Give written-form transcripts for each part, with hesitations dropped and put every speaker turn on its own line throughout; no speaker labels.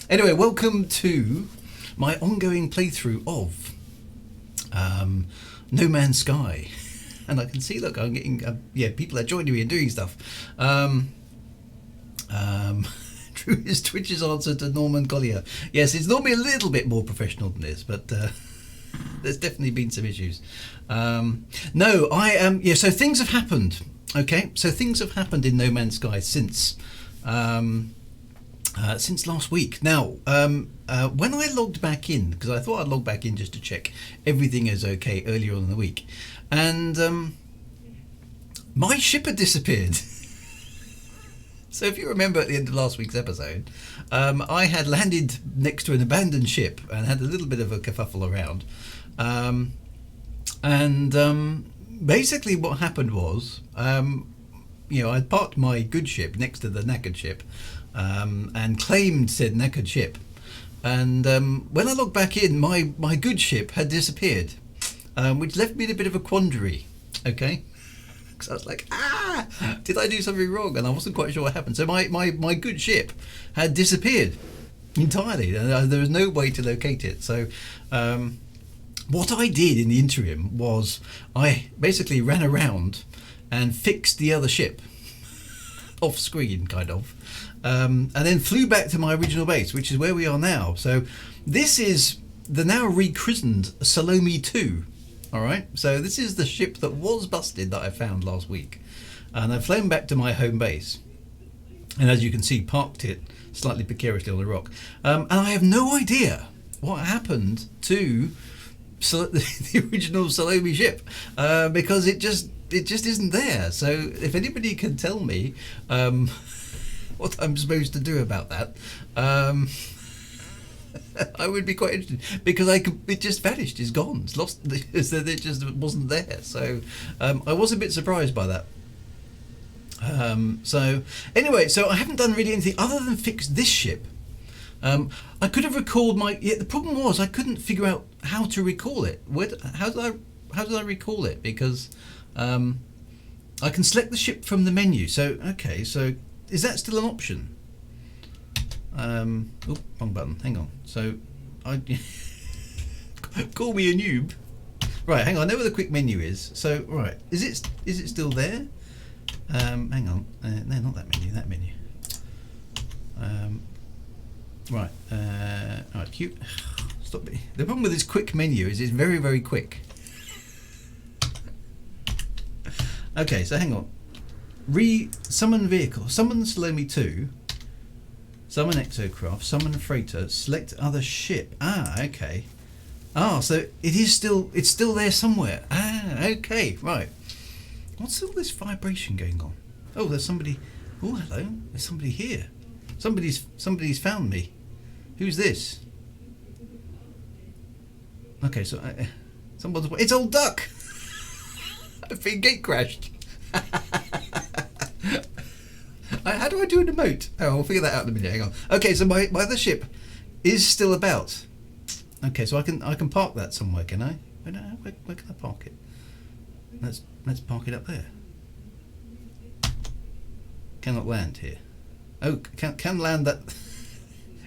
Anyway, welcome to my ongoing playthrough of No Man's Sky. And I can see, look, I'm getting, people are joining me and doing stuff. True is Twitch's answer to Norman Collier. Yes, it's normally a little bit more professional than this, but there's definitely been some issues. So things have happened. Okay, so things have happened in No Man's Sky since last week. Now, when I logged back in, because I thought I'd log back in just to check everything is okay earlier on in the week, and my ship had disappeared. So if you remember at the end of last week's episode, I had landed next to an abandoned ship and had a little bit of a kerfuffle around. Basically what happened was, I parked my good ship next to the knackered ship and claimed said knackered ship. And when I logged back in, my good ship had disappeared, which left me in a bit of a quandary, okay? Because I was like, did I do something wrong? And I wasn't quite sure what happened. So my good ship had disappeared entirely. There was no way to locate it. So what I did in the interim was I basically ran around and fixed the other ship off screen, kind of, and then flew back to my original base, which is where we are now. So this is the now rechristened Salome 2. All right, so this is the ship that was busted that I found last week, and I've flown back to my home base, and as you can see, parked it slightly precariously on the rock, and I have no idea what happened to the original Salome ship, because it just isn't there. So if anybody can tell me what I'm supposed to do about that, I would be quite interested, because it just vanished. It's gone. It's lost. It just wasn't there. So I was a bit surprised by that. So anyway, so I haven't done really anything other than fix this ship. I could have recalled the problem was I couldn't figure out how to recall it. How did I recall it? Because I can select the ship from the menu. So okay, so is that still an option? Wrong button. Hang on. So I call me a noob. Right, hang on. I know where the quick menu is. So right, is it still there? Hang on. No, not that menu. That menu. Right. Right. Cute. Stop it. The problem with this quick menu is it's very, very quick. Okay. So hang on. Summon vehicle. Summon Salome 2. Summon exocraft, summon freighter, select other ship. Okay. So it's still there somewhere. Okay, right. What's all this vibration going on? Oh, there's somebody. Oh, hello. There's somebody here. Somebody's found me. Who's this? Okay, so it's Old Duck. I've been gate crashed. How do I do an emote? Oh, I'll figure that out in a minute. Hang on. Okay, so my other ship is still about. Okay, so I can park that somewhere, can I? Where can I park it? Let's park it up there. Cannot land here. Oh, can land that.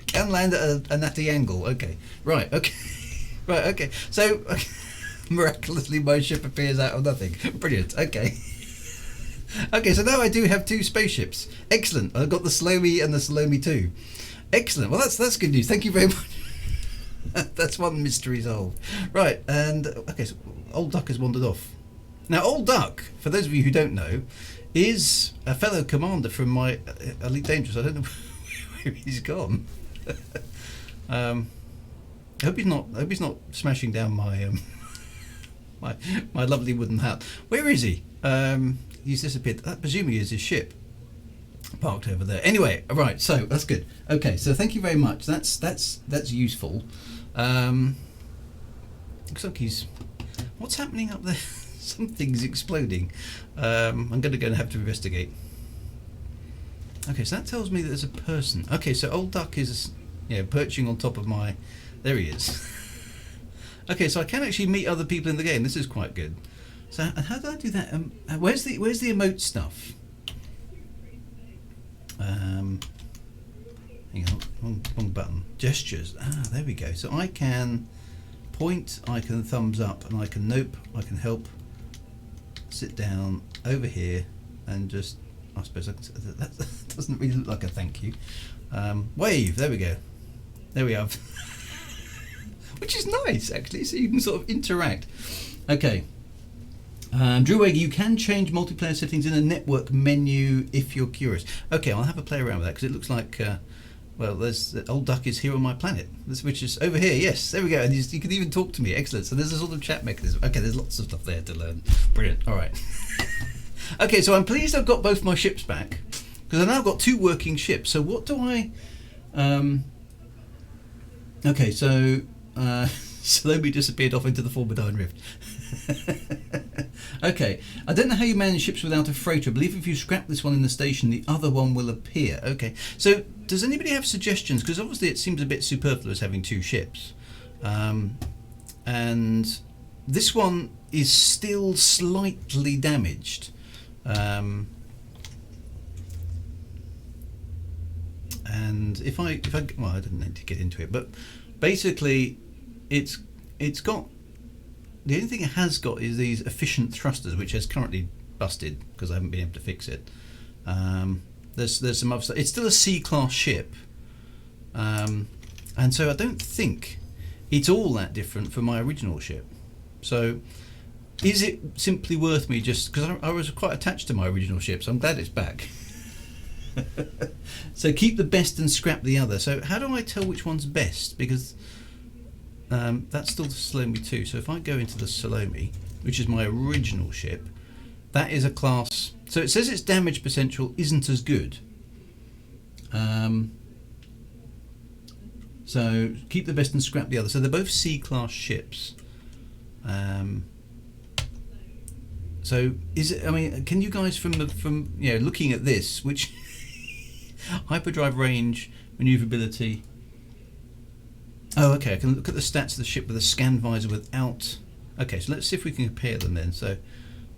Can land at a natty angle. Okay, right. Okay, right. Okay. So miraculously, my ship appears out of nothing. Brilliant. Okay. Okay, so now I do have two spaceships. Excellent. I've got the Salome and the Salome 2. Excellent. Well, that's good news. Thank you very much. That's one mystery solved. Right, and okay, so Old Duck has wandered off. Now, Old Duck, for those of you who don't know, is a fellow commander from my Elite Dangerous. I don't know where he's gone. I hope he's not smashing down my my lovely wooden hut. Where is he? He's disappeared. That presumably is his ship parked over there. Anyway, right. So that's good. Okay. So thank you very much. That's useful. Looks like what's happening up there? Something's exploding. I'm going to go and have to investigate. Okay. So that tells me that there's a person. Okay. So Old Duck is perching on top of my. There he is. Okay. So I can actually meet other people in the game. This is quite good. So how do I do that? Where's the emote stuff? Hang on. wrong button. Gestures. Ah, there we go. So I can point, I can thumbs up, and I can nope, I can help, sit down over here, and just, I suppose I can, that doesn't really look like a thank you. Wave, there we go. There we are. Which is nice, actually, so you can sort of interact. Okay. Drew Egg, you can change multiplayer settings in a network menu if you're curious. Okay, I'll have a play around with that, because it looks like, well, there's old duck is here on my planet, which is over here. Yes, there we go. And you can even talk to me. Excellent. So there's a sort of chat mechanism. Okay, there's lots of stuff there to learn. Brilliant. All right. Okay, so I'm pleased I've got both my ships back, because I've now got 2 working ships. So what do I... okay, so Salome disappeared off into the Formidine Rift. Okay, I don't know how you manage ships without a freighter. I believe if you scrap this one in the station, the other one will appear. Okay, so does anybody have suggestions? Because obviously it seems a bit superfluous having 2 ships. And this one is still slightly damaged. And if I well, I didn't need to get into it, but basically it's got, the only thing it has got is these efficient thrusters, which is currently busted because I haven't been able to fix it. There's some other stuff. It's still a C-class ship, and so I don't think it's all that different from my original ship. So is it simply worth me just, because I was quite attached to my original ship, so I'm glad it's back. So keep the best and scrap the other. So how do I tell which one's best? Because that's still the Salome 2. So if I go into the Salome, which is my original ship, that is a class. So it says its damage potential isn't as good. So keep the best and scrap the other. So they're both C-class ships. So is it? I mean, can you guys from looking at this, which hyperdrive range, maneuverability. Oh, okay. I can look at the stats of the ship with a scan visor without. Okay, so let's see if we can compare them then. So,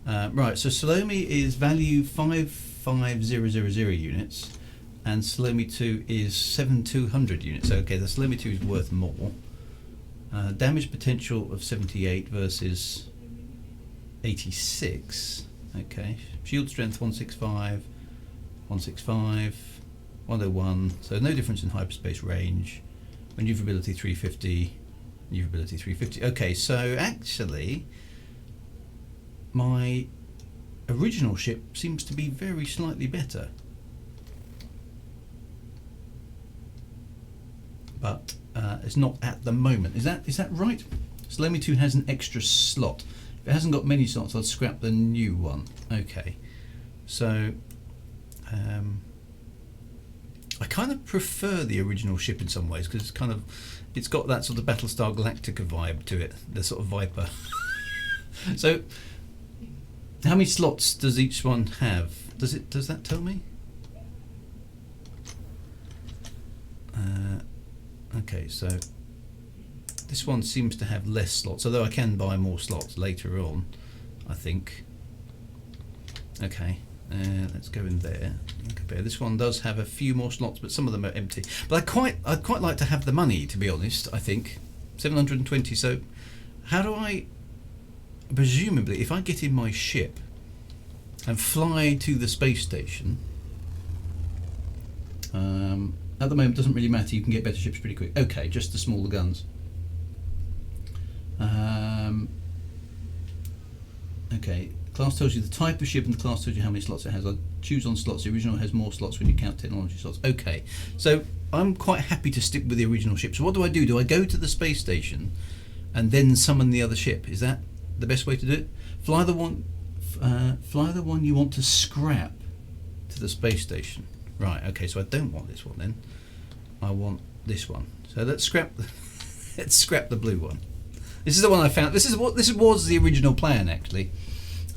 right. So Salome is value 55000 units, and Salome 2 is 7200 units. So, okay, the Salome 2 is worth more. Damage potential of 78 versus 86. Okay. Shield strength 165, 165, 101. So no difference in hyperspace range. Maneuverability 350, maneuverability 350. Okay, so actually my original ship seems to be very slightly better. But it's not at the moment. Is that right? Salome 2 has an extra slot. If it hasn't got many slots, I'll scrap the new one. Okay, so I kind of prefer the original ship in some ways, because it's got that sort of Battlestar Galactica vibe to it, the sort of Viper. So how many slots does each one have? Does that tell me? Okay, so this one seems to have less slots, although I can buy more slots later on, I think. Okay, let's go in there and compare. This one does have a few more slots, but some of them are empty. But I'd quite like to have the money, to be honest. I think 720. So how do I? Presumably, if I get in my ship and fly to the space station. At the moment, it doesn't really matter. You can get better ships pretty quick. Okay, just the smaller guns. Okay, class tells you the type of ship, and the class tells you how many slots it has. I choose on slots. The original has more slots when you count technology slots. Okay, so I'm quite happy to stick with the original ship. So what do? Do I go to the space station and then summon the other ship? Is that the best way to do it? Fly the one you want to scrap to the space station. Right, okay, so I don't want this one then. I want this one. So let's scrap the blue one. This is the one I found. This was the original plan, actually.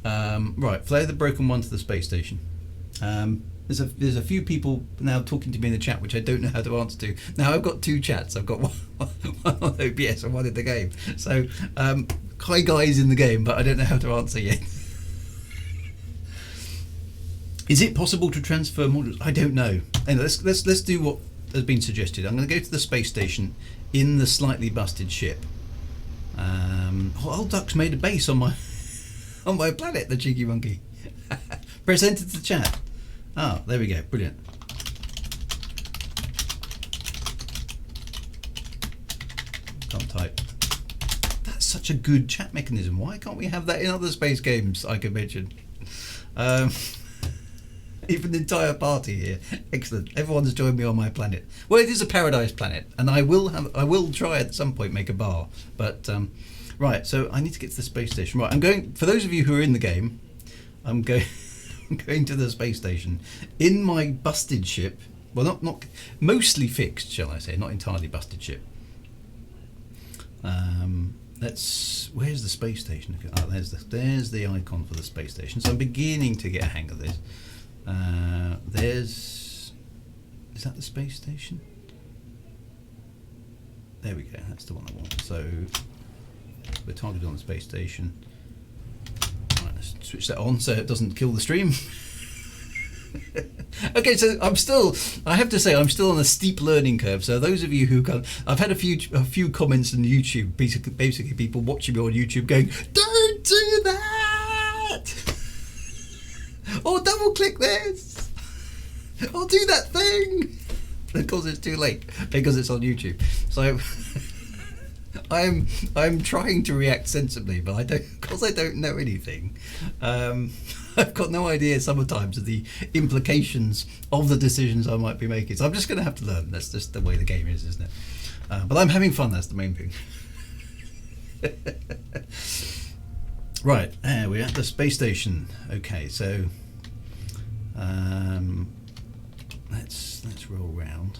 Right, fly the broken one to the space station. There's a few people now talking to me in the chat which I don't know how to answer to. Now I've got two chats. I've got one on OBS and one in the game. So hi guys in the game, but I don't know how to answer yet. Is it possible to transfer modules? I don't know. Anyway, let's do what has been suggested. I'm going to go to the space station in the slightly busted ship. Old Duck's made a base on my on my planet, the cheeky monkey. Press enter to chat. Ah, there we go. Brilliant. Can't type. That's such a good chat mechanism. Why can't we have that in other space games I could mention? Even the entire party here. Excellent. Everyone's joined me on my planet. Well, it is a paradise planet, and I will try at some point make a bar. But right, so I need to get to the space station. Right, I'm going. For those of you who are in the game, I'm going. I'm going to the space station in my busted ship. Well, not mostly fixed, shall I say? Not entirely busted ship. Where's the space station? Oh, there's the icon for the space station. So I'm beginning to get a hang of this. Is that the space station? There we go, that's the one I want. So we're targeted on the space station. Right, let's switch that on so it doesn't kill the stream. Okay, so I have to say I'm still on a steep learning curve. So those of you who I've had a few comments on YouTube, basically people watching me on YouTube going, "Don't do that!" or "Double click this!" or "Do that thing!" Of course, it's too late because it's on YouTube. So I'm trying to react sensibly, but because I don't know anything. I've got no idea sometimes of the implications of the decisions I might be making. So I'm just going to have to learn. That's just the way the game is, isn't it? But I'm having fun. That's the main thing. Right, we're at the space station. Okay, so let's roll around.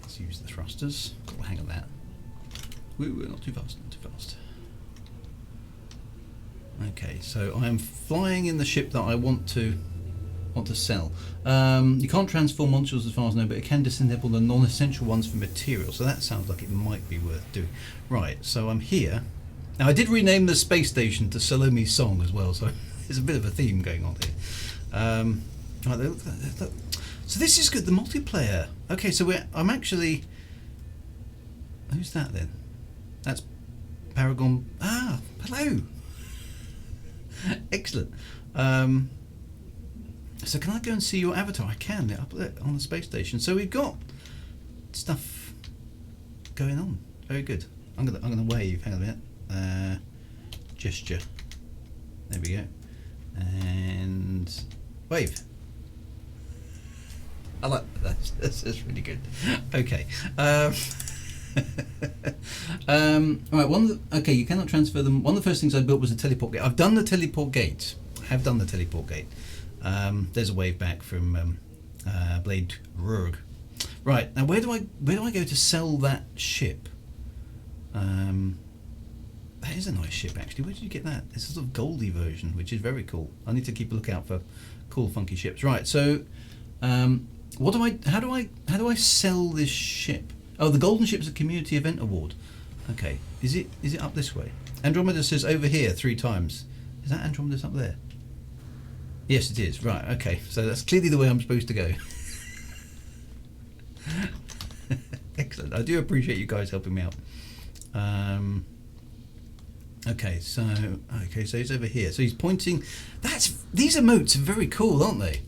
Let's use the thrusters. Got the hang of that. We're not too fast. Not too fast. Okay, so I'm flying in the ship that I want to sell. You can't transform modules as far as I know, but it can disassemble the non-essential ones for material. So that sounds like it might be worth doing. Right, so I'm here. Now I did rename the space station to Salome's Song as well, so there's a bit of a theme going on here. Right, so this is good. The multiplayer. Okay, so I'm actually. Who's that then? That's Paragon. Ah, hello. Excellent. So can I go and see your avatar? I can, up there on the space station. So we've got stuff going on. Very good. I'm gonna wave. Hang on a minute. Gesture. There we go. And wave. I like that. That's really good. Okay. Right. Okay, you cannot transfer them. One of the first things I built was a teleport gate. I've done the teleport gate. I have done the teleport gate. There's a wave back from Blade Rurg. Right, now where do I go to sell that ship? That is a nice ship actually. Where did you get that? It's a sort of Goldie version, which is very cool. I need to keep a lookout for cool funky ships. Right, so how do I sell this ship? Oh, the golden ship's a community event award. Okay, is it up this way? Andromeda says over here 3 times. Is that Andromeda's up there? Yes, it is. Right, okay. So that's clearly the way I'm supposed to go. Excellent. I do appreciate you guys helping me out. Okay, so he's over here. So he's pointing. These emotes are very cool, aren't they?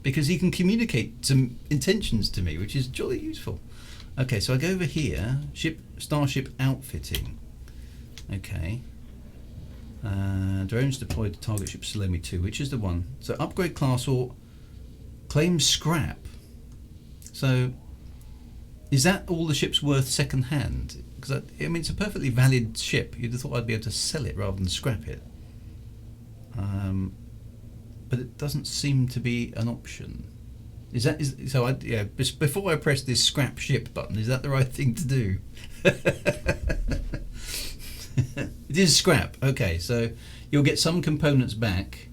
Because he can communicate some intentions to me, which is jolly useful. Okay, so I go over here. Starship outfitting. Okay. Drones deployed to target ship Salome 2, which is the one. So upgrade class or claim scrap. So is that all the ship's worth second hand? Because I mean, it's a perfectly valid ship. You'd have thought I'd be able to sell it rather than scrap it. But it doesn't seem to be an option. Before I press this scrap ship button, is that the right thing to do? It is scrap. Okay, so you'll get some components back.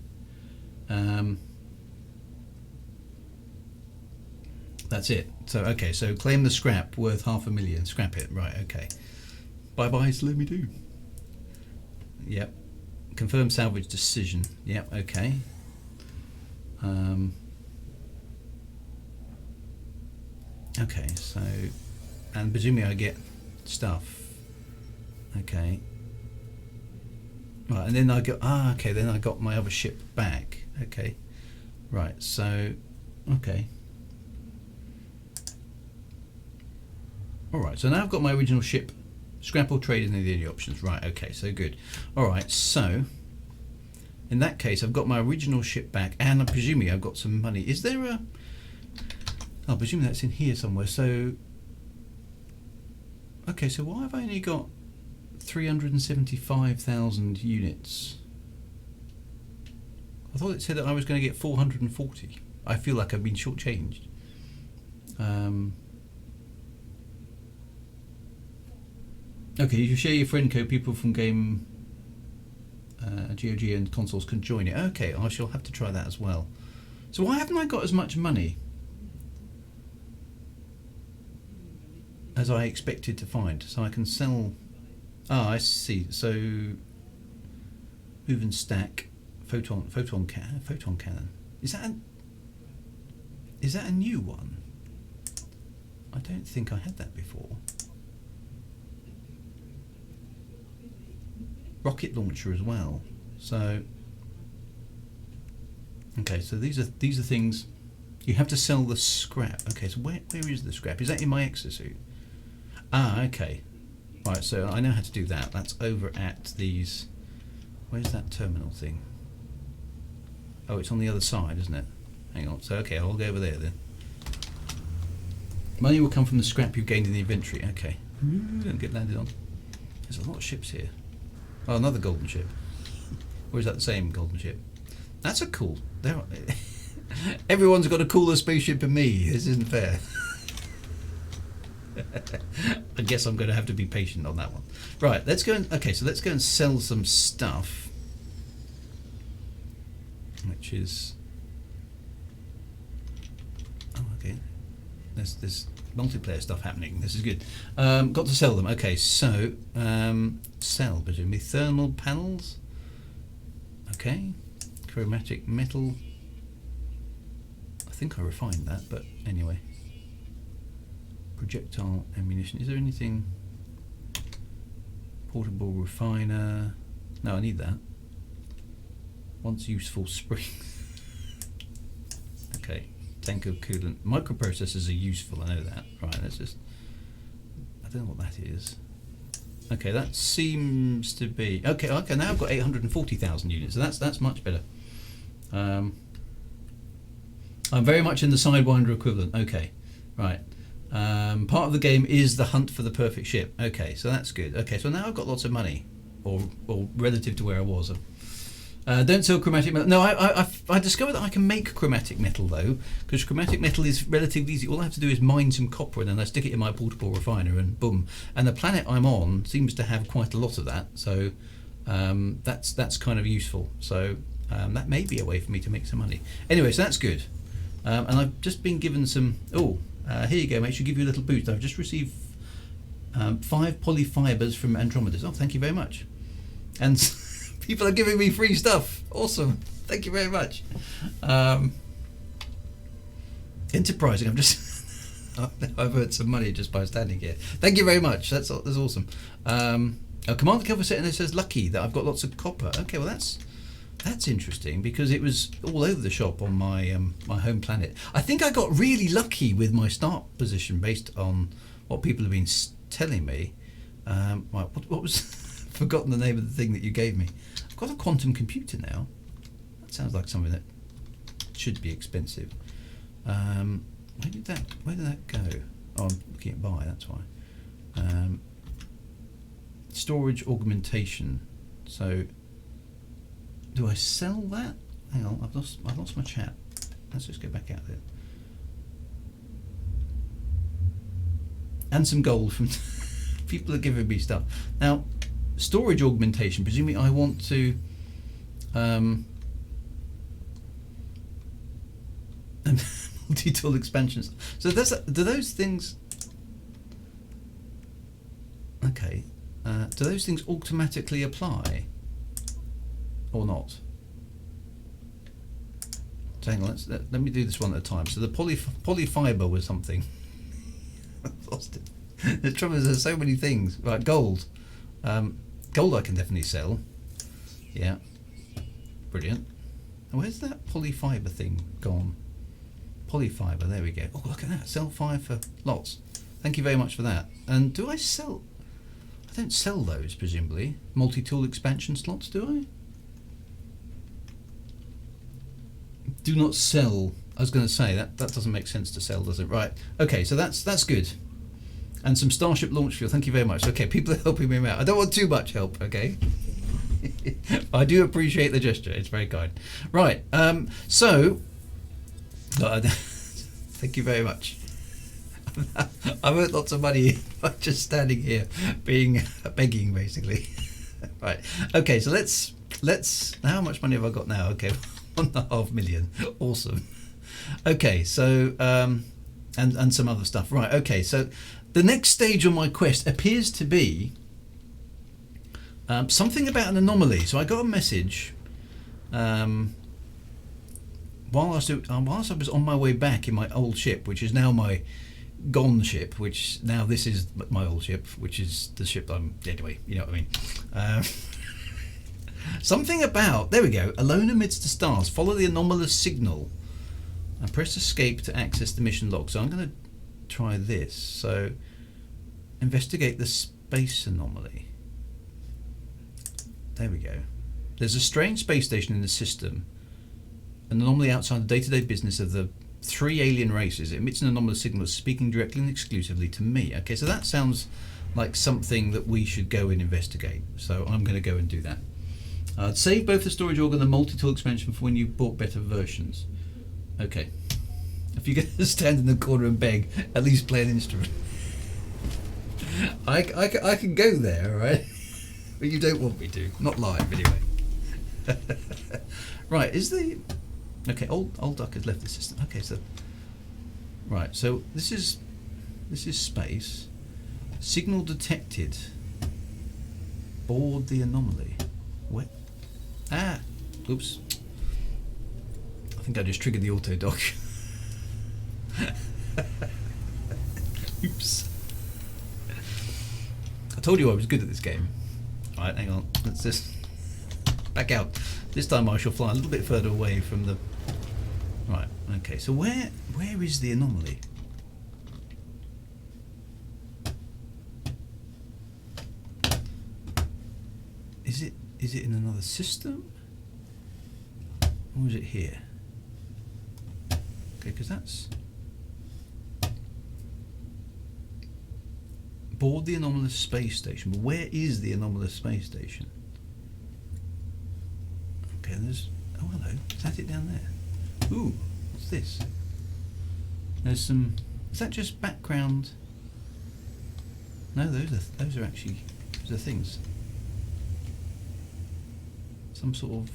That's it. So okay, so claim the scrap worth 500,000. Scrap it. Right. Okay. Bye bye. Salome 2. Yep. Confirm salvage decision. Yep. Okay. Okay, so, and presumably I get stuff. Okay. Right, and then I go, okay, then I got my other ship back. Okay. Right, so, okay. Alright, so now I've got my original ship. Scrap or trade in the options. Right, okay, so good. Alright, so, in that case, I've got my original ship back, and I'm presuming I've got some money. Is there a... Oh, presumably that's in here somewhere, so... Okay, so why have I only got 375,000 units? I thought it said that I was going to get 440. I feel like I've been shortchanged. Okay, you share your friend code. People from game GOG and consoles can join it. Okay, I shall have to try that as well. So why haven't I got as much money as I expected to find? So I can sell... Ah, I see. So move and stack photon cannon. Is that a new one? I don't think I had that before. Rocket launcher as well. So okay, so these are things you have to sell the scrap. Okay, so where is the scrap? Is that in my exosuit? Ah, okay. Right, so I know how to do that. That's over at these. Where's that terminal thing? Oh, it's on the other side, isn't it? Hang on. So okay, I'll go over there then. Money will come from the scrap you've gained in the inventory. Okay. Don't get landed on. There's a lot of ships here. Oh, another golden ship. Or is that the same golden ship? That's a cool... Everyone's got a cooler spaceship than me. This isn't fair. I guess I'm going to have to be patient on that one. Right, let's go and... Okay, so let's go and sell some stuff. Which is... Oh, okay. There's multiplayer stuff happening. This is good. Got to sell them. Okay, so sell presumably thermal panels. Okay, chromatic metal. I think I refined that, but anyway. Projectile ammunition. Is there anything? Portable refiner. No, I need that. Once useful spring. Okay. Tank of coolant. Microprocessors are useful, I know that. Right, let's just... I don't know what that is. Okay, that seems to be... Okay, now I've got 840,000 units, so that's much better. I'm very much in the Sidewinder equivalent. Okay, right. Part of the game is the hunt for the perfect ship. Okay, so that's good. Okay, so now I've got lots of money. Or relative to where I was. Don't sell chromatic metal. No, I discovered that I can make chromatic metal though, because chromatic metal is relatively easy. All I have to do is mine some copper and then I stick it in my portable refiner and boom. And the planet I'm on seems to have quite a lot of that, so that's kind of useful. So that may be a way for me to make some money. Anyway, so that's good. And I've just been given some... Oh, here you go, mate. Should give you a little boost. I've just received 5 polyfibers from Andromeda. Oh, thank you very much. And... People are giving me free stuff. Awesome. Thank you very much. Enterprising. I'm just... I've earned some money just by standing here. Thank you very much. That's awesome. A commander cover set and it says lucky that I've got lots of copper. Okay, well that's interesting because it was all over the shop on my my home planet. I think I got really lucky with my start position based on what people have been telling me. Right, what was... Forgotten the name of the thing that you gave me. I've got a quantum computer now. That sounds like something that should be expensive. Where did that go? Oh, I'm looking at buy. That's why. Storage augmentation. So, do I sell that? Hang on, I've lost my chat. Let's just go back out there. And some gold from people are giving me stuff now. Storage augmentation, presumably I want to multi-tool expansions. So do those things... Okay. Do those things automatically apply? Or not? So hang on, let me do this one at a time. So the polyfiber was something. Lost it. The trouble is there's so many things. Right, gold. Gold I can definitely sell. Yeah. Brilliant. Oh, where's that polyfiber thing gone? Polyfiber, there we go. Oh, look at that. Sell 5 for lots. Thank you very much for that. And do I sell... I don't sell those, presumably. Multi-tool expansion slots, do I? Do not sell. I was going to say, that doesn't make sense to sell, does it? Right. Okay, so that's good. And some Starship launch fuel. Thank you very much. Okay, people are helping me out. I don't want too much help, okay? I do appreciate the gesture. It's very kind. Right. So... thank you very much. I've earned lots of money by just standing here begging basically. Right. Okay, so let's how much money have I got now? Okay, 1.5 million. Awesome. Okay, so and some other stuff. Right, okay, so the next stage on my quest appears to be something about an anomaly. So I got a message whilst I was on my way back in my old ship, which is now my gone ship, which now this is my old ship, which is the ship I'm... Anyway, you know what I mean. Something about... There we go. Alone amidst the stars. Follow the anomalous signal. And press escape to access the mission log. So I'm going to try this. So, investigate the space anomaly. There we go. There's a strange space station in the system. An anomaly outside the day-to-day business of the 3 alien races. It emits an anomalous signal speaking directly and exclusively to me. Okay, so that sounds like something that we should go and investigate. So I'm going to go and do that. Save both the storage org and the multi-tool expansion for when you bought better versions. Okay. If you're going to stand in the corner and beg, at least play an instrument. I can go there, all right? But you don't want me to. Not live, anyway. Right, is the... Okay, old duck has left the system. Okay, so... Right, so this is space. Signal detected. Board the anomaly. Where? Ah! Oops. I think I just triggered the auto dock. Oops. I told you I was good at this game. Alright, hang on. Let's just back out. This time I shall fly a little bit further away from the... Right, okay, so where is the anomaly? Is it in another system? Or is it here? Okay, because that's... Board the anomalous space station. But where is the anomalous space station? Okay, there's... Oh, hello. Is that it down there? Ooh, what's this? There's some... Is that just background? No, those are actually... Those are things. Some sort of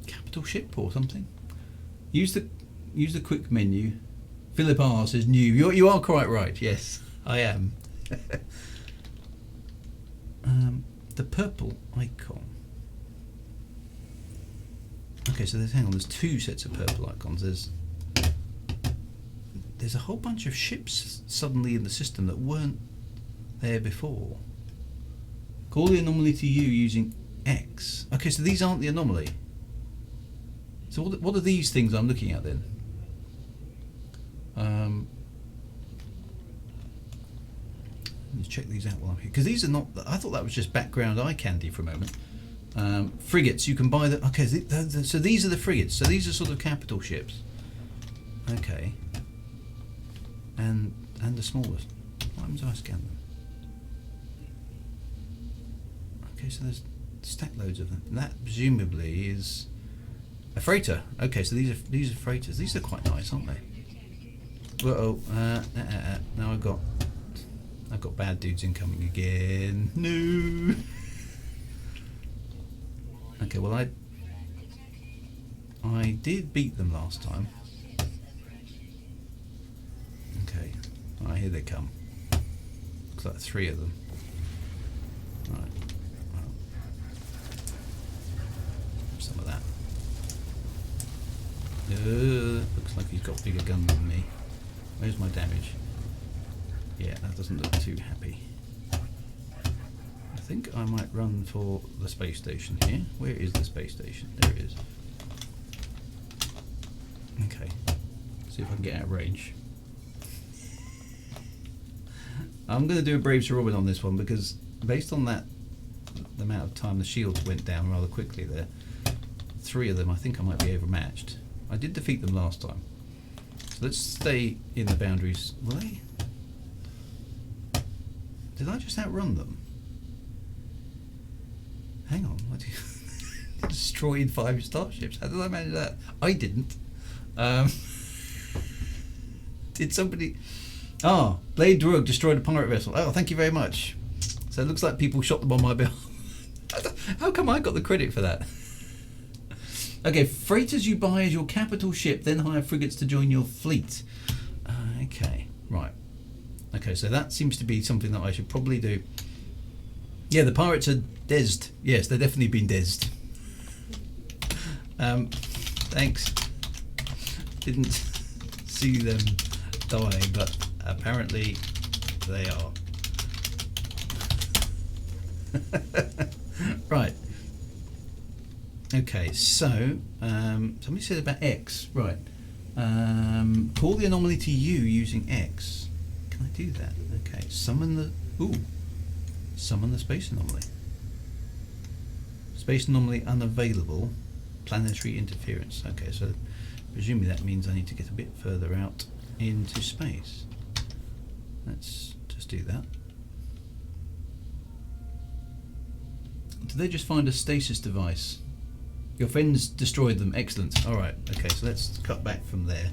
capital ship or something. Use the quick menu. Philip R says new. You are quite right. Yes, I am. The purple icon. Okay, so there's 2 sets of purple icons. There's a whole bunch of ships suddenly in the system that weren't there before. Call the anomaly to you using X. Okay, so these aren't the anomaly. So what are these things I'm looking at then? Let's check these out while I'm here, because these are not... I thought that was just background eye candy for a moment. Frigates, you can buy the... Okay, so these are the frigates. So these are sort of capital ships. Okay. And the smallest. What happens if I scan them? Okay, so there's stack loads of them. And that presumably is a freighter. Okay, so these are freighters. These are quite nice, aren't they? Uh-oh. Now I've got bad dudes incoming again. No. Okay, well I did beat them last time. Okay. Alright, here they come. Looks like 3 of them. Right. Well, some of that. Looks like he's got a bigger gun than me. Where's my damage? Yeah, that doesn't look too happy. I think I might run for the space station here. Where is the space station? There it is. Okay, see if I can get out of range. I'm going to do a Brave Sir Robin on this one because based on that, the amount of time the shields went down rather quickly there, 3 of them I think I might be overmatched. I did defeat them last time. So let's stay in the boundaries. Will they? Did I just outrun them? Hang on, what destroyed 5 starships. How did I manage that? I didn't. Did somebody... Blade Drug destroyed a pirate vessel. Oh, thank you very much. So it looks like people shot them on my behalf. How come I got the credit for that? Okay, freighters you buy as your capital ship, then hire frigates to join your fleet. Okay, right. Okay, so that seems to be something that I should probably do. Yeah, the pirates are desed. Yes, they're definitely been desed. Thanks. Didn't see them die, but apparently they are. Right. Okay, so somebody said about X. Right. Call the anomaly to you using X. Can I do that? Okay. Summon the space anomaly. Space anomaly unavailable. Planetary interference. Okay, so presumably that means I need to get a bit further out into space. Let's just do that. Did they just find a stasis device? Your friends destroyed them. Excellent. Alright, okay, so let's cut back from there.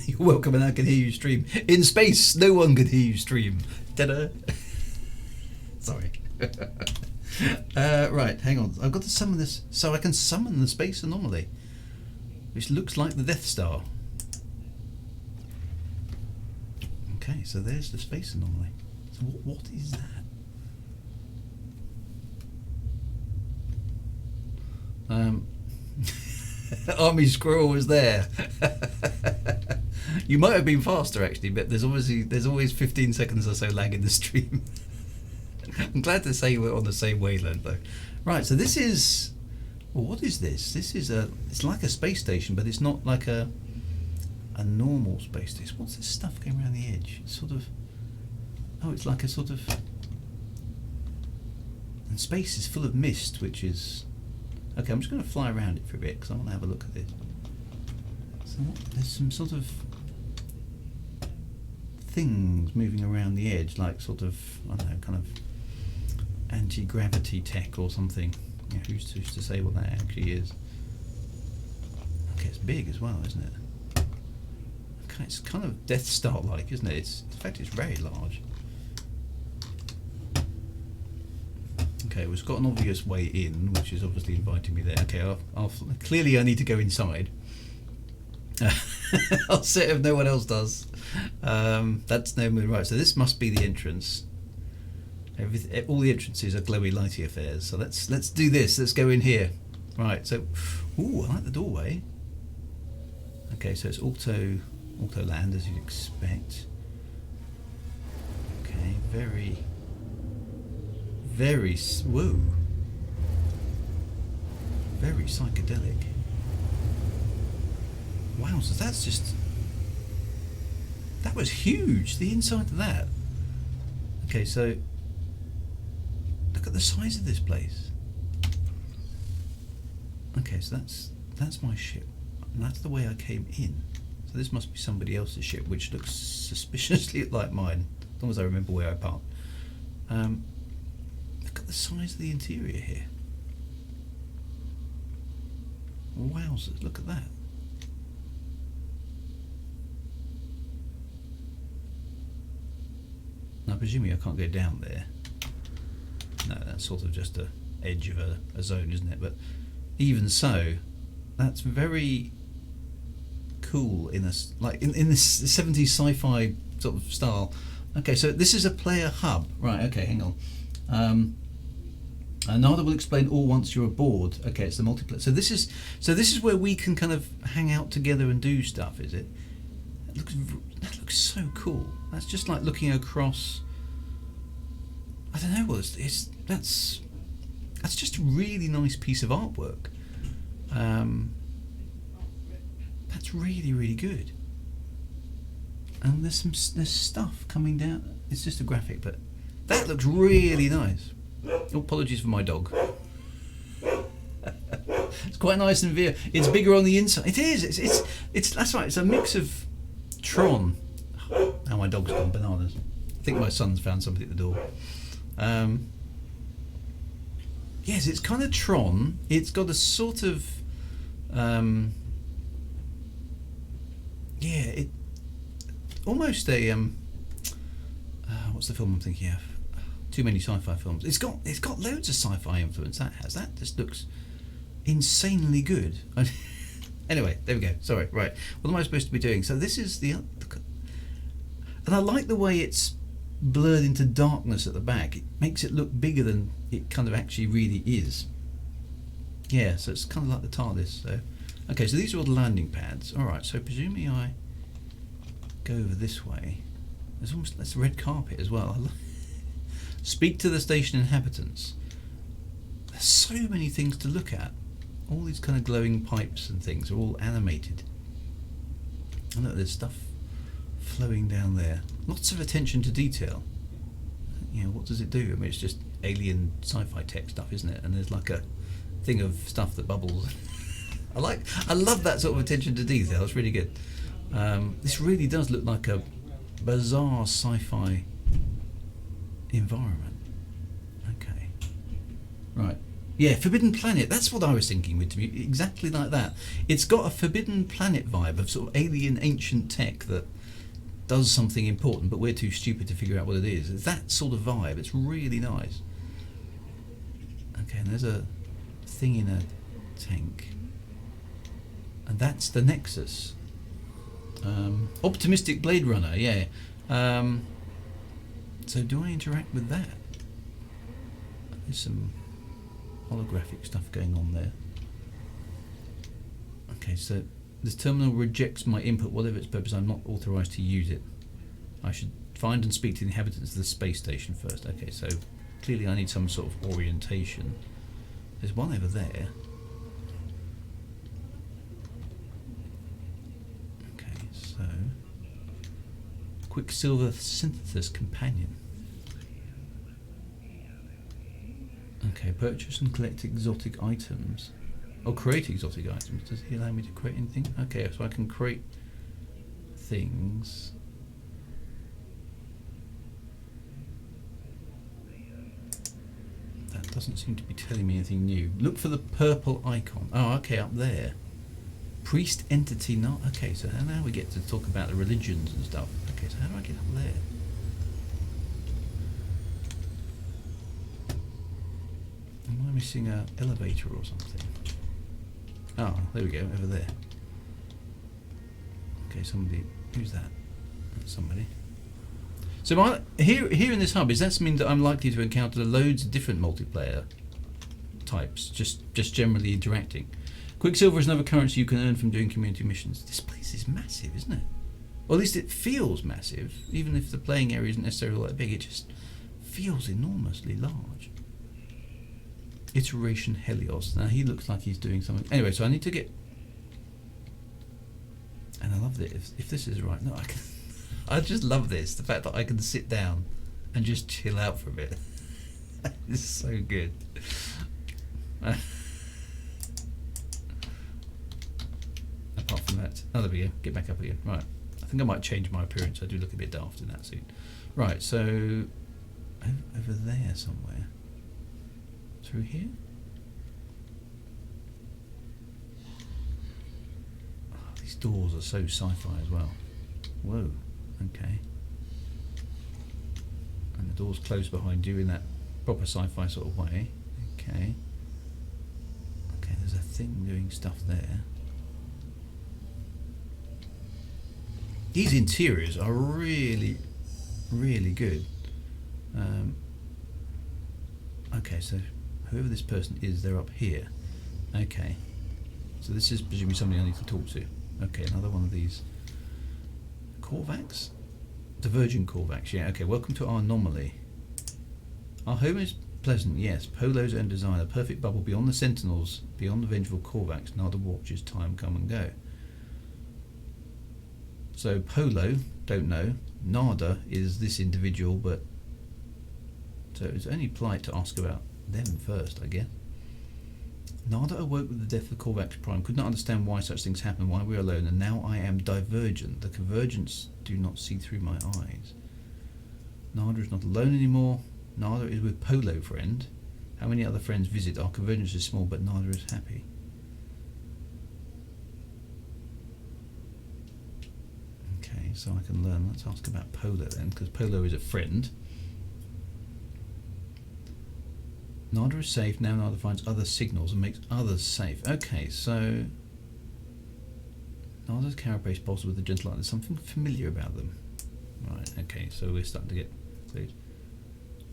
You're welcome, and I can hear you stream. In space, no one can hear you stream. Ta-da! Sorry. Right, hang on. I've got to summon this. So I can summon the space anomaly, which looks like the Death Star. Okay, so there's the space anomaly. So what is that? Army Squirrel was there. You might have been faster actually, but there's always 15 seconds or so lag in the stream. I'm glad to say we're on the same wavelength though. Right, so this is, well, what is this? This is it's like a space station, but it's not like a normal space station. What's this stuff going around the edge? It's sort of, oh, it's like a sort of, and space is full of mist, which is, okay, I'm just going to fly around it for a bit because I want to have a look at this. So there's some sort of things moving around the edge, like sort of, I don't know, kind of anti-gravity tech or something. Yeah, who's to say what that actually is? Okay, it's big as well, isn't it? Okay, it's kind of Death Star-like, isn't it? In fact, it's very large. Okay, well, it's got an obvious way in, which is obviously inviting me there. Okay, clearly I need to go inside. I'll sit if no one else does. That's no moon. Right, so this must be the entrance. All the entrances are glowy lighty affairs. So let's do this. Let's go in here. Right, so, ooh, I like the doorway. Okay, so it's auto land as you'd expect. Okay, very, whoa, very psychedelic. Wow, so that's just, that was huge, the inside of that. Okay, so look at the size of this place. Okay, so that's my ship, and that's the way I came in. So this must be somebody else's ship, which looks suspiciously like mine, as long as I remember where I parked. Look at the size of the interior here. Wowzers, look at that. Now, presumably I can't go down there. No, that's sort of just a edge of a zone, isn't it? But even so, that's very cool in this, like in this 70s sci-fi sort of style. Okay, so this is a player hub, right? Okay, hang on. Nada will explain all once you're aboard. Okay, it's the multiplayer. So this is where we can kind of hang out together and do stuff, is it? That looks so cool. That's just like looking across. I don't know what that's just a really nice piece of artwork. That's really, really good. And there's stuff coming down. It's just a graphic, but that looks really nice. Oh, apologies for my dog. It's quite nice and veer. It's bigger on the inside. It is. It's that's right. It's a mix of Tron. Now my dog's gone bananas. I think my son's found something at the door. Yes, it's kind of Tron. It's got a sort of it almost a what's the film I'm thinking of? Too many sci-fi films. It's got loads of sci-fi influence. That just looks insanely good. Anyway, there we go. Sorry. Right. What am I supposed to be doing? So this is and I like the way it's blurred into darkness at the back. It makes it look bigger than it kind of actually really is. Yeah, so it's kind of like the TARDIS. So, okay, so these are all the landing pads. All right, so presumably I go over this way. That's red carpet as well. Speak to the station inhabitants. There's so many things to look at. All these kind of glowing pipes and things are all animated. And look, there's stuff flowing down there. Lots of attention to detail. You know, what does it do? I mean, it's just alien sci-fi tech stuff, isn't it? And there's like a thing of stuff that bubbles. I love that sort of attention to detail. It's really good. This really does look like a bizarre sci-fi environment. Okay. Right. Yeah, Forbidden Planet. That's what I was thinking with exactly like that. It's got a Forbidden Planet vibe of sort of alien ancient tech that does something important, but we're too stupid to figure out what it is. It's that sort of vibe. It's really nice. Okay, and there's a thing in a tank. And that's the Nexus. Optimistic Blade Runner, yeah. So do I interact with that? There's some holographic stuff going on there. Okay, so this terminal rejects my input, whatever its purpose. I'm not authorized to use it. I should find and speak to the inhabitants of the space station first. Okay, so clearly I need some sort of orientation. There's one over there. Okay, so Quicksilver synthesis companion. Okay, purchase and collect exotic items. Oh, create exotic items. Does he allow me to create anything? Okay, so I can create things. That doesn't seem to be telling me anything new. Look for the purple icon. Oh, okay, up there. Priest entity not. Okay, so now we get to talk about the religions and stuff. Okay, so how do I get up there? Am I missing an elevator or something? Oh, there we go, over there. Okay, somebody. Who's that? That's somebody. So here in this hub, does that mean that I'm likely to encounter loads of different multiplayer types, just generally interacting? Quicksilver is another currency you can earn from doing community missions. This place is massive, isn't it? Or at least it feels massive, even if the playing area isn't necessarily all that big. It just feels enormously large. Iteration Helios. Now he looks like he's doing something. Anyway, so I need to get. And I love that if this is right. No, I just love this. The fact that I can sit down and just chill out for a bit. It's so good. Apart from that, oh, there we go. Get back up again. Right. I think I might change my appearance. I do look a bit daft in that suit. Right. So over there somewhere. Through here? Oh, these doors are so sci-fi as well. Whoa, okay. And the doors close behind you in that proper sci-fi sort of way. Okay. Okay, there's a thing doing stuff there. These interiors are really, really good. Okay, so whoever this person is, they're up here. Okay. So this is presumably somebody I need to talk to. Okay, another one of these Corvax? Divergent Corvax, yeah, okay. Welcome to our anomaly. Our home is pleasant, yes. Polo's own design, a perfect bubble beyond the sentinels, beyond the vengeful Corvax. Nada watches time come and go. So Polo, don't know. Nada is this individual, but so it's only polite to ask about them first, I guess. Nada awoke with the death of Corvax Prime, could not understand why such things happen, why we are alone, and now I am divergent. The convergence do not see through my eyes. Nada is not alone anymore. Nada is with Polo, friend. How many other friends visit? Our convergence is small, but Nada is happy. Okay, so I can learn. Let's ask about Polo then, because Polo is a friend. Nada is safe. Now Nada finds other signals and makes others safe. Okay, so Nada's carapace pulses with a gentle light. There's something familiar about them. Right, okay, so we're starting to get clues.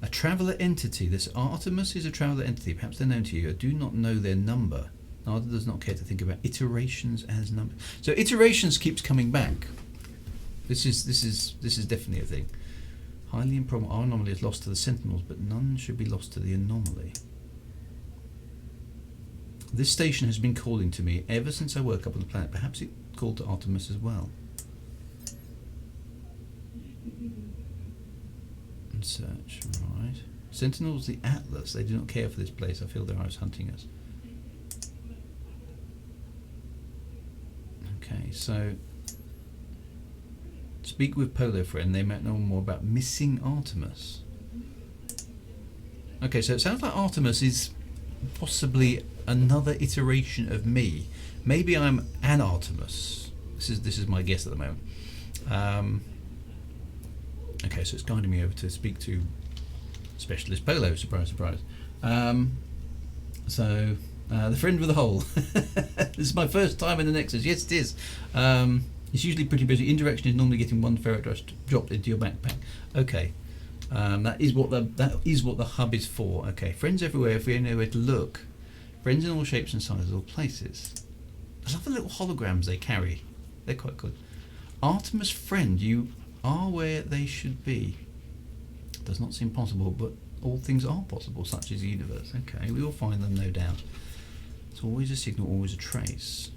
A traveller entity. This Artemis is a traveller entity. Perhaps they're known to you. I do not know their number. Nada does not care to think about iterations as numbers. So iterations keeps coming back. This is definitely a thing. Highly improbable. Our anomaly is lost to the sentinels, but none should be lost to the anomaly. This station has been calling to me ever since I woke up on the planet. Perhaps it called to Artemis as well. And search, right. Sentinels, the Atlas. They do not care for this place. I feel their eyes hunting us. Okay, so speak with Polo, friend. They might know more about missing Artemis. Okay, so it sounds like Artemis is possibly another iteration of me. Maybe I'm an Artemis. This is my guess at the moment. Okay, so it's guiding me over to speak to Specialist Polo. Surprise, surprise. So the friend with the hole. This is my first time in the Nexus. Yes, it is. It's usually pretty busy. Indirection is normally getting one ferret dust dropped into your backpack. Okay, that is what the hub is for. Okay, friends everywhere. If we only know where to look, friends in all shapes and sizes, all places. I love the little holograms they carry. They're quite good. Artemis friend, you are where they should be. Does not seem possible, but all things are possible, such as the universe. Okay, we will find them, no doubt. It's always a signal, always a trace.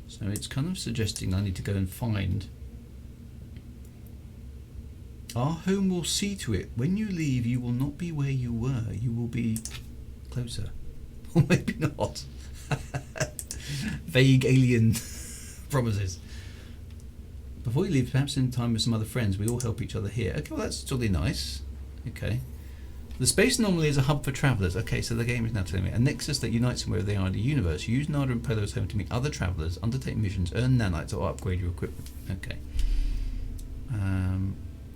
So it's kind of suggesting I need to go and find. Our home will see to it. When you leave, you will not be where you were. You will be closer. Or maybe not. Vague alien promises. Before you leave, perhaps in time with some other friends, we all help each other here. Okay, well that's totally nice. Okay. The space anomaly is a hub for travellers. Okay, so the game is now telling me. A nexus that unites them wherever they are in the universe. Use Nada and Polo's home to meet other travellers, undertake missions, earn nanites, or upgrade your equipment. Okay.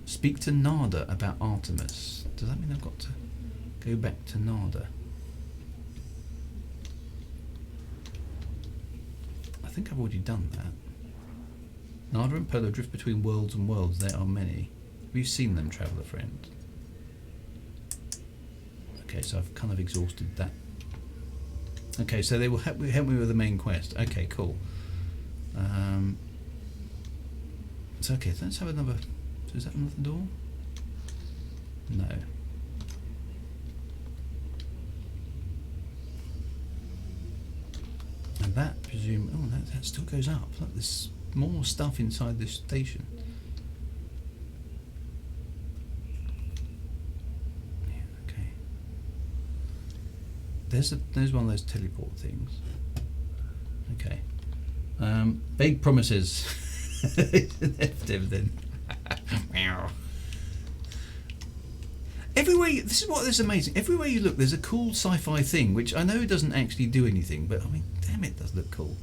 Speak to Nada about Artemis. Does that mean I've got to go back to Nada? I think I've already done that. Nada and Polo drift between worlds and worlds. There are many. We've seen them, traveller friend. Okay, so I've kind of exhausted that. Okay, so they will help me with the main quest. Okay, cool. It's okay. So let's have another. So is that another door? No. And that presume. Oh, that still goes up. Look, there's more stuff inside this station. There's one of those teleport things. Okay. Vague promises. Then. Everywhere. This is what is amazing. Everywhere you look, there's a cool sci-fi thing, which I know doesn't actually do anything, but I mean, damn, it does look cool.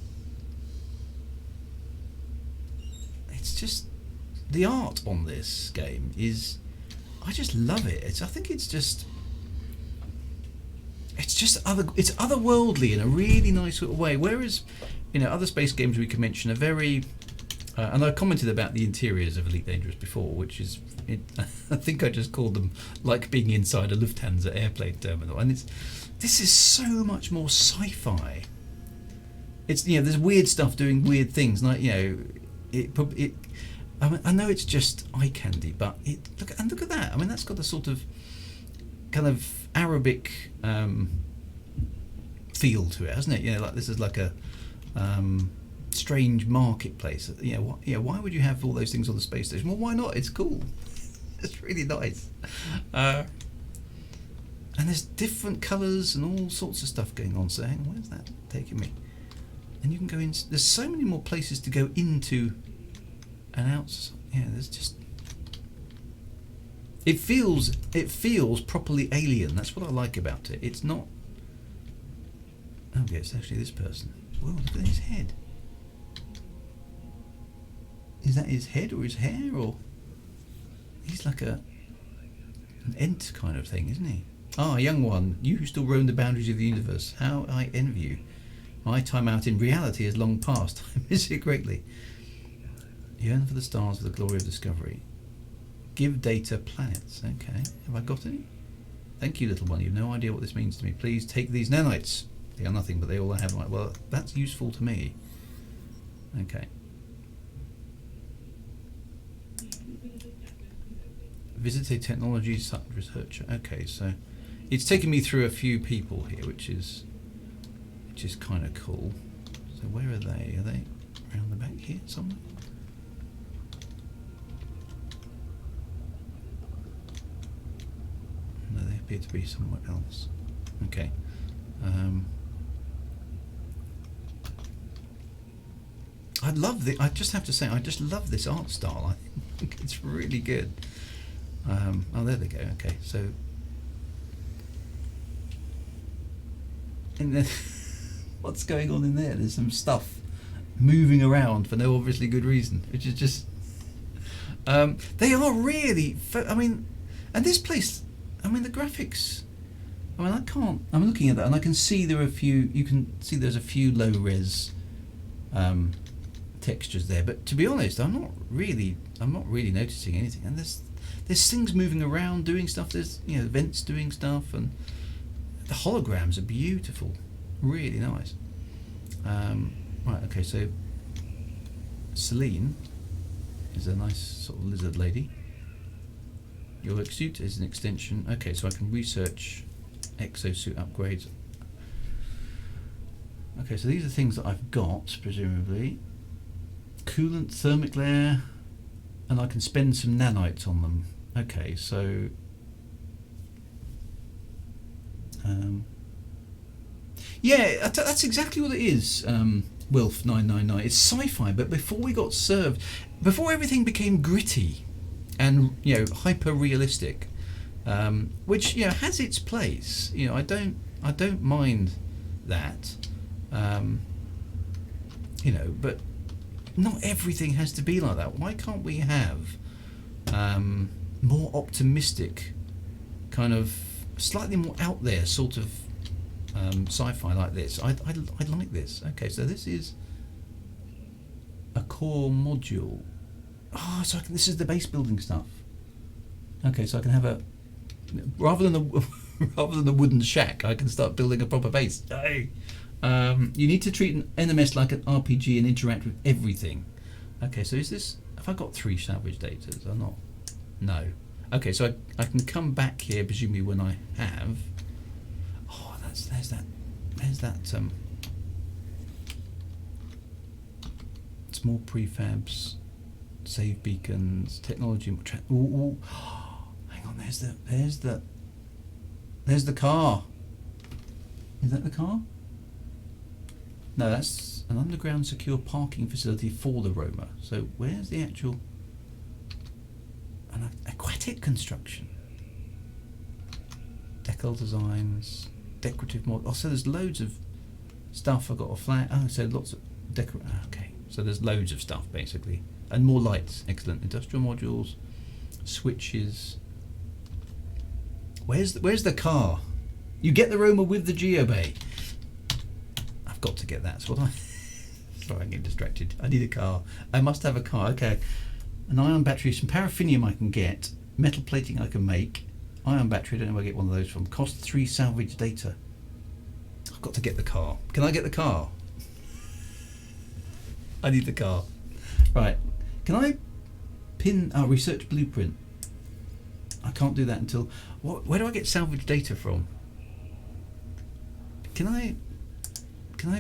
It's just the art on this game is. I just love it. I think it's just. It's otherworldly in a really nice sort of way. Whereas, other space games we can mention are very, and I commented about the interiors of Elite Dangerous before, which is, I think I just called them like being inside a Lufthansa airplane terminal, and this is so much more sci-fi. It's there's weird stuff doing weird things, like I mean, I know it's just eye candy, but look at that. I mean, that's got a sort of kind of Arabic feel to it, hasn't it? You know, like this is like a strange marketplace. You know, why would you have all those things on the space station? Well, why not? It's cool. It's really nice. And there's different colours and all sorts of stuff going on. So hang on, where's that taking me? And you can go in. There's so many more places to go into and out. Yeah, there's just. It feels properly alien. That's what I like about it. It's not. Okay, it's actually this person. Whoa, look at his head. Is that his head or his hair, or he's like an ent kind of thing, isn't he? Ah, young one, you who still roam the boundaries of the universe, how I envy you. My time out in reality is long past. I miss it greatly. Yearn for the stars for the glory of discovery. Give data planets. Okay, have I got any? Thank you, little one. You've no idea what this means to me. Please take these nanites. They are nothing, but they all have like. Well, that's useful to me. Okay. Visit a technology researcher. Okay, so it's taken me through a few people here, which is kind of cool. So where are they? Are they around the back here somewhere? No, they appear to be somewhere else. Okay. I just have to say, I just love this art style. I think it's really good. Oh, there they go. Okay, so and then what's going on in there? There's some stuff moving around for no obviously good reason, which is just they are really. I mean, and this place. I mean, the graphics. I mean, I can't. I'm looking at that, and I can see there are a few. You can see there's a few low res textures there, but to be honest, I'm not really noticing anything. And there's things moving around doing stuff. There's vents doing stuff, and the holograms are beautiful, really nice. Right, okay, so Celine is a nice sort of lizard lady. Your exosuit is an extension. Okay, so I can research exosuit upgrades. Okay, so these are things that I've got, presumably. Coolant, thermic layer, and I can spend some nanites on them. Okay, so yeah, that's exactly what it is. Wilf 999. It's sci-fi, but before everything became gritty and hyper realistic, which has its place. I don't mind that. But not everything has to be like that. Why can't we have more optimistic, kind of slightly more out there sort of sci-fi like this? I'd like this. Okay, so this is a core module. Oh, so this is the base building stuff. Okay, so I can have a rather than the wooden shack, I can start building a proper base. Hey. You need to treat an NMS like an RPG and interact with everything. Okay, so have I got 3 salvage data or not? No. Okay, so I can come back here presumably when I have. Oh, there's that small prefabs, save beacons, technology. Ooh, hang on, there's the car. Is that the car? No, that's an underground secure parking facility for the Roma. So where's the actual an aquatic construction? Decal designs, decorative mod. Oh, so there's loads of stuff. I've got a flat. Oh, so lots of okay, so there's loads of stuff basically, and more lights. Excellent. Industrial modules, switches. Where's the car? You get the Roma with the Geobay. Got to get that. That's what sorry, I'm getting distracted. I need a car. I must have a car. Okay. An ion battery, some paraffinium I can get, metal plating I can make, ion battery, I don't know where I get one of those from. Cost 3 salvage data. I've got to get the car. Can I get the car? I need the car. Right. Can I pin research blueprint. I can't do that until... Where do I get salvage data from? Can I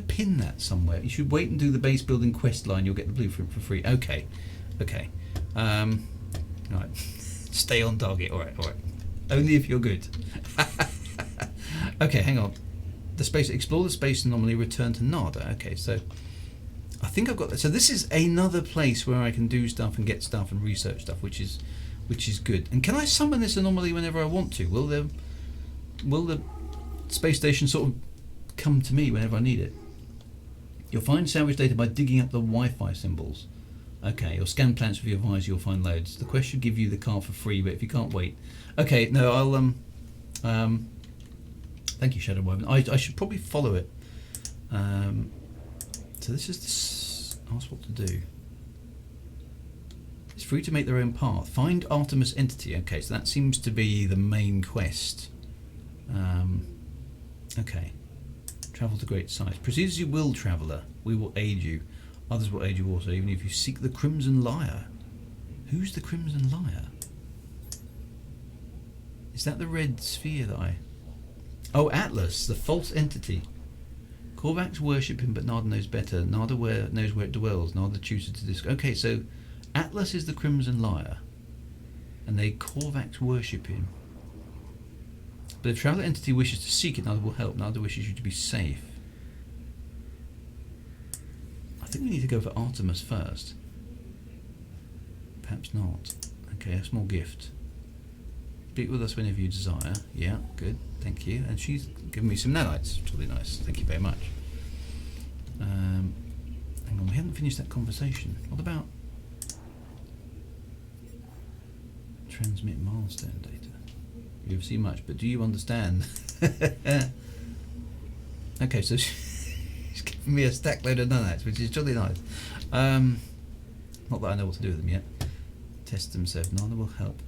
pin that somewhere? You should wait and do the base building quest line. You'll get the blueprint for free. Okay. Right. Stay on target. All right. Only if you're good. Okay, hang on. Explore the space anomaly. Return to Nada. Okay, so I think I've got that. So this is another place where I can do stuff and get stuff and research stuff, which is good. And can I summon this anomaly whenever I want to? Will the space station sort of come to me whenever I need it? You'll find salvage data by digging up the Wi-Fi symbols. Okay, or scan planets with your visor, you'll find loads. The quest should give you the car for free, but if you can't wait... Okay, no, I'll... thank you, Shadow Woven. I should probably follow it. So this is ask what to do. It's free to make their own path. Find Artemis entity. Okay, so that seems to be the main quest. Okay. Travel to great size. Proceed as you will, traveller. We will aid you. Others will aid you also, even if you seek the Crimson Lyre. Who's the Crimson Lyre? Is that the red sphere that I... Oh, Atlas, the false entity. Korvax worship him, but Nada knows better. Nada knows where it dwells. Nada chooses to discover. Okay, so Atlas is the Crimson Lyre, and they Korvax worship him. But if traveller entity wishes to seek it, Nada will help. Nada wishes you to be safe. I think we need to go for Artemis first. Perhaps not. Okay, a small gift. Speak with us whenever you desire. Yeah, good. Thank you. And she's given me some nanites. It's really nice. Thank you very much. Hang on, we haven't finished that conversation. What about transmit milestone data? You have seen much, but do you understand? Okay, so she's given me a stack load of nanites, which is jolly nice. Not that I know what to do with them yet. Test themselves. Nada will help.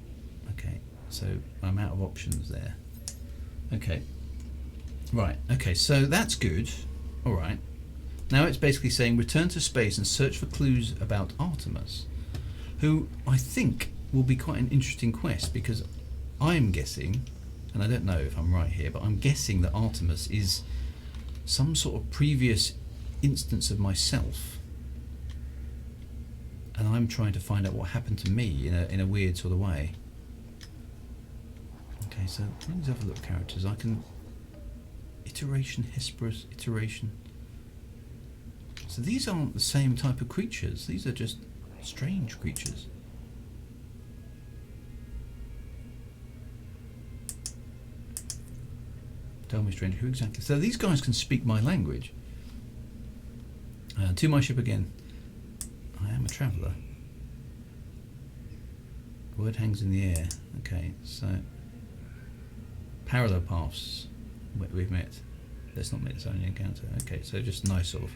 Okay, so I'm out of options there. Okay. Right, okay, so that's good. Alright. Now it's basically saying return to space and search for clues about Artemis, who I think will be quite an interesting quest, because I'm guessing, and I don't know if I'm right here, but I'm guessing that Artemis is some sort of previous instance of myself, and I'm trying to find out what happened to me in a weird sort of way. Okay, so these other little characters, I can... Iteration, Hesperus, iteration. So these aren't the same type of creatures, these are just strange creatures. Tell me, stranger, who exactly? So these guys can speak my language. To my ship again. I am a traveller. Word hangs in the air. Okay, so... Parallel paths we've met. Let's not make this only encounter. Okay, so just a nice sort of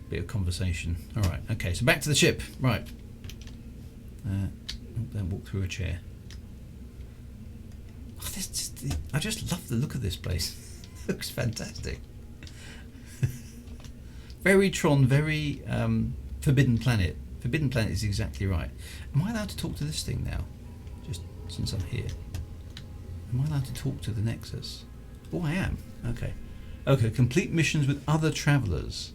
bit of conversation. Alright, okay, so back to the ship. Right. Don't walk through a chair. Oh, I just love the look of this place. Looks fantastic. Very Tron, very Forbidden Planet. Forbidden Planet is exactly right. Am I allowed to talk to this thing now? Just since I'm here. Am I allowed to talk to the Nexus? Oh, I am. Okay. Okay, complete missions with other travellers.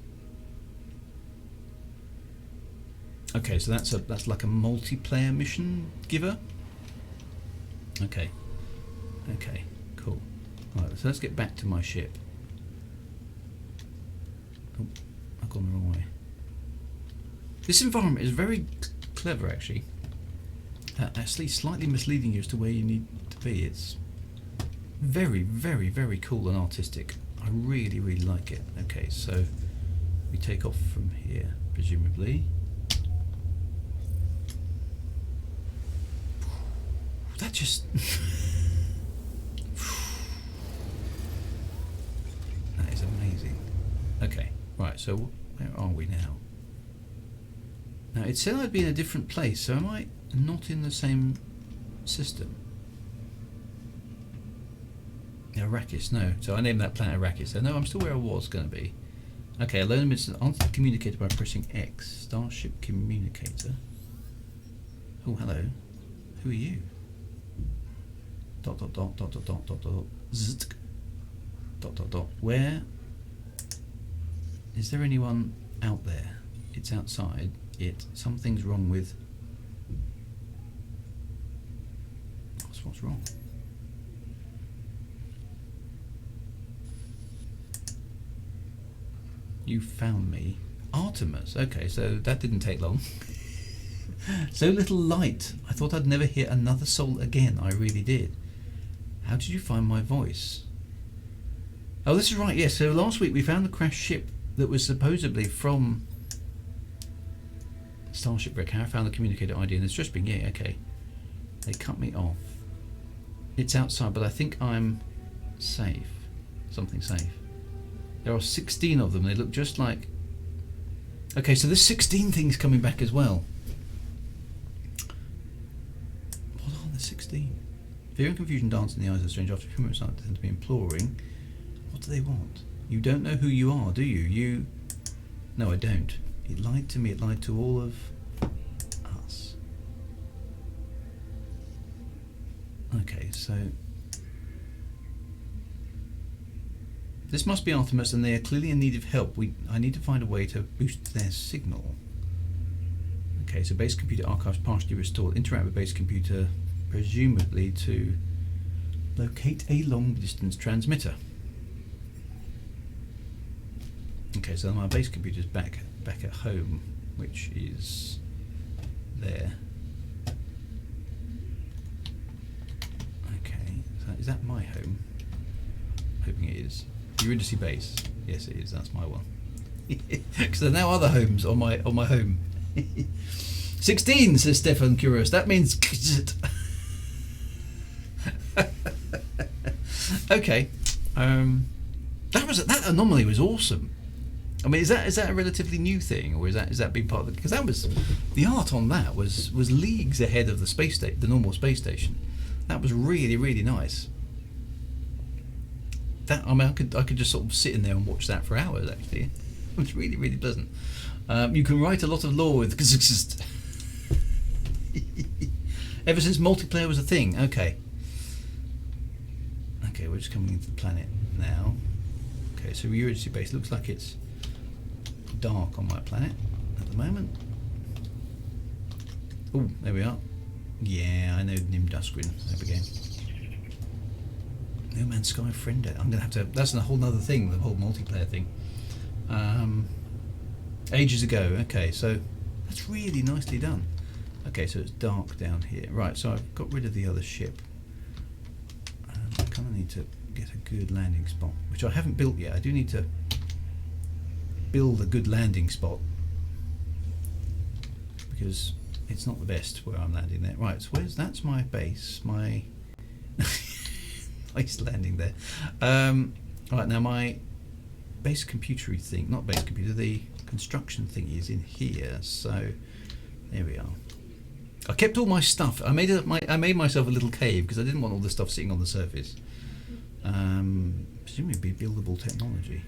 Okay, so that's like a multiplayer mission giver. Okay. Okay, cool. Right, so let's get back to my ship. Oh, I've gone the wrong way. This environment is very clever, actually. Actually, slightly misleading you as to where you need to be. It's very, very, very cool and artistic. I really, really like it. Okay, so we take off from here, presumably. That just... that is amazing. Okay, right, so where are we now? Now, it said I'd be in a different place, so am I not in the same system? Arrakis, no. So I named that planet Arrakis. So no, I'm still where I was going to be. Okay, I learned it's answer the communicator by pressing X. Starship communicator. Oh, hello. Who are you? Dot dot dot dot dot dot dot dot zzz, dot dot dot. Where is there anyone out there? It's outside. Something's wrong with. What's wrong? You found me. Artemis. Okay, so that didn't take long. So little light. I thought I'd never hear another soul again. I really did. How did you find my voice? Oh, this is right. Yes. So last week we found the crashed ship that was supposedly from Starship Wreck. I found the communicator ID and it's just been, yeah, okay. They cut me off. It's outside, but I think I'm safe. Something safe. There are 16 of them. They look just like... Okay, so this 16 thing's coming back as well. What are the 16? Fear and confusion dance in the eyes of the strange. After a few moments, I tend to be imploring. What do they want? You don't know who you are, do you? No, I don't. It lied to me. It lied to all of us. Okay, so... This must be Artemis and they are clearly in need of help. I need to find a way to boost their signal. Okay, so base computer archives partially restored. Interact with base computer, presumably to locate a long distance transmitter. Okay, so my base computer's back at home, which is there. Okay, so is that my home? Hoping it is. Eurydice base. Yes, it is. That's my one. Because there are now other homes on my home. 16, says Stefan Curious. That means. Okay. That anomaly was awesome. I mean, is that a relatively new thing, or is that been part of it? Because that was the art on that was leagues ahead of the normal space station. That was really, really nice. That, I mean, I could just sort of sit in there and watch that for hours. Actually, it was really, really pleasant. You can write a lot of lore with ever since multiplayer was a thing. Okay, we're just coming into the planet now. Okay, so Eurydice base looks like it's dark on my planet at the moment. Oh, there we are. Yeah, I know Nim Duskrin. There we go. No Man's Sky friend. I'm gonna have to. That's a whole nother thing. The whole multiplayer thing. Ages ago. Okay, so that's really nicely done. Okay, so it's dark down here. Right. So I've got rid of the other ship. I kind of need to get a good landing spot, which I haven't built yet. I do need to build a good landing spot because it's not the best where I'm landing there. Right. So that's my base. My nice landing there. Right, now my base computery thing, not base computer, the construction thing is in here. So there we are. I kept all my stuff. I made myself a little cave because I didn't want all the stuff sitting on the surface. Presumably it'd be buildable technology.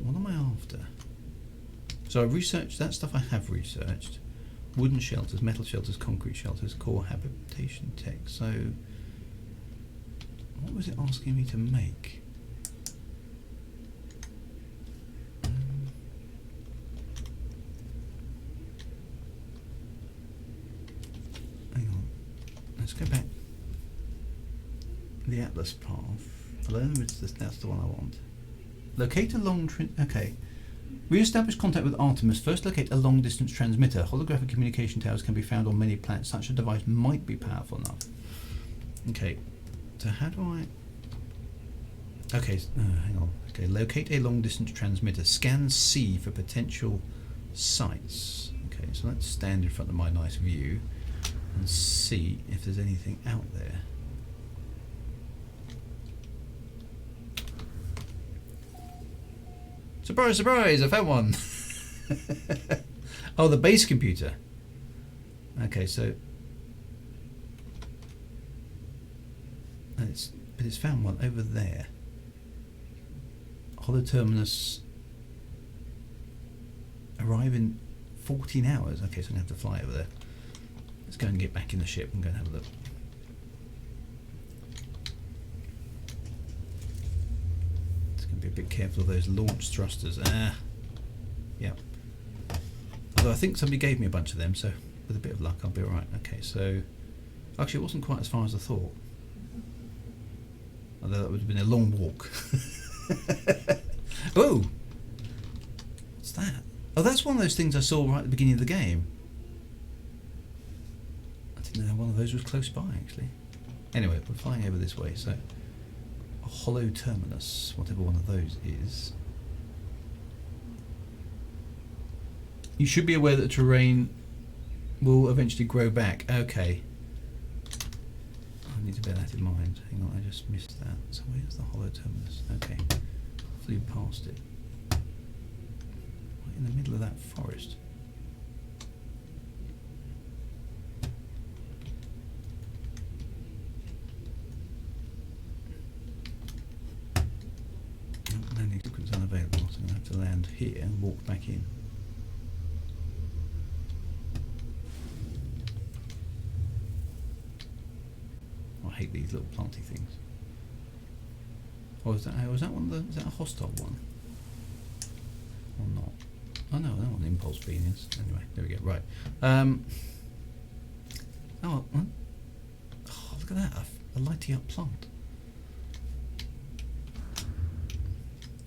What am I after? So I've researched that stuff. I have researched wooden shelters, metal shelters, concrete shelters, core habitation tech. So what was it asking me to make? Hang on. Let's go back. The Atlas path. That's the one I want. Locate a long... Okay. Re-establish contact with Artemis. First locate a long-distance transmitter. Holographic communication towers can be found on many planets. Such a device might be powerful enough. Okay. So how do I... Okay, hang on. Okay, locate a long-distance transmitter. Scan C for potential sites. Okay, so let's stand in front of my nice view and see if there's anything out there. Surprise, surprise, I found one! Oh, the base computer. Okay, so... It's found one over there. Holoterminus. Arrive in 14 hours. Okay, so I'm going to have to fly over there. Let's go and get back in the ship and go and have a look. It's going to be a bit careful of those launch thrusters. Yep. Although I think somebody gave me a bunch of them, so with a bit of luck I'll be alright. Okay, so actually it wasn't quite as far as I thought. Although that would have been a long walk. Oh! What's that? Oh, that's one of those things I saw right at the beginning of the game. I didn't know one of those was close by, actually. Anyway, we're flying over this way, so... a hollow terminus, whatever one of those is. You should be aware that the terrain will eventually grow back. Okay. I need to bear that in mind. Hang on, I just missed that. So where's the hollow terminus? Okay. Flew past it. Right in the middle of that forest. Landing sequence unavailable, so I'm going to have to land here and walk back in. I hate these little planty things. Oh, is that one of the, is that a hostile one? Or not? Oh no, that one impulse beam is. Anyway, there we go, right. Oh, look at that, a lighting up plant.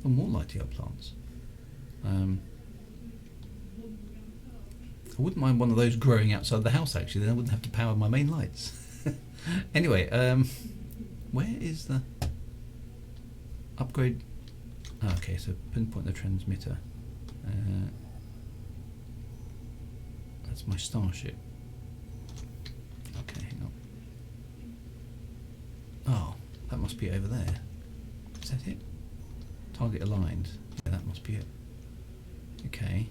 Oh, more lighting up plants. I wouldn't mind one of those growing outside the house actually, then I wouldn't have to power my main lights. Anyway, where is the upgrade? Oh, okay, so pinpoint the transmitter. That's my starship. Okay, hang on. Oh, that must be over there. Is that it? Target aligned. Yeah, that must be it. Okay.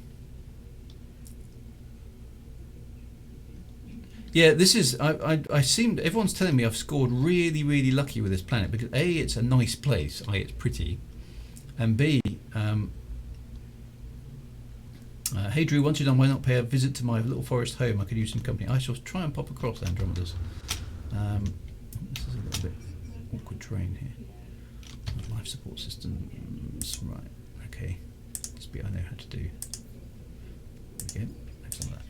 Yeah, this is. I seem. Everyone's telling me I've scored really, really lucky with this planet because A, it's a nice place. It's pretty, and B, hey Drew, once you're done, why not pay a visit to my little forest home? I could use some company. I shall try and pop across Andromedas. This is a little bit awkward terrain here. Life support systems. Right. Okay. This bit I know how to do. There we go. Excellent. That.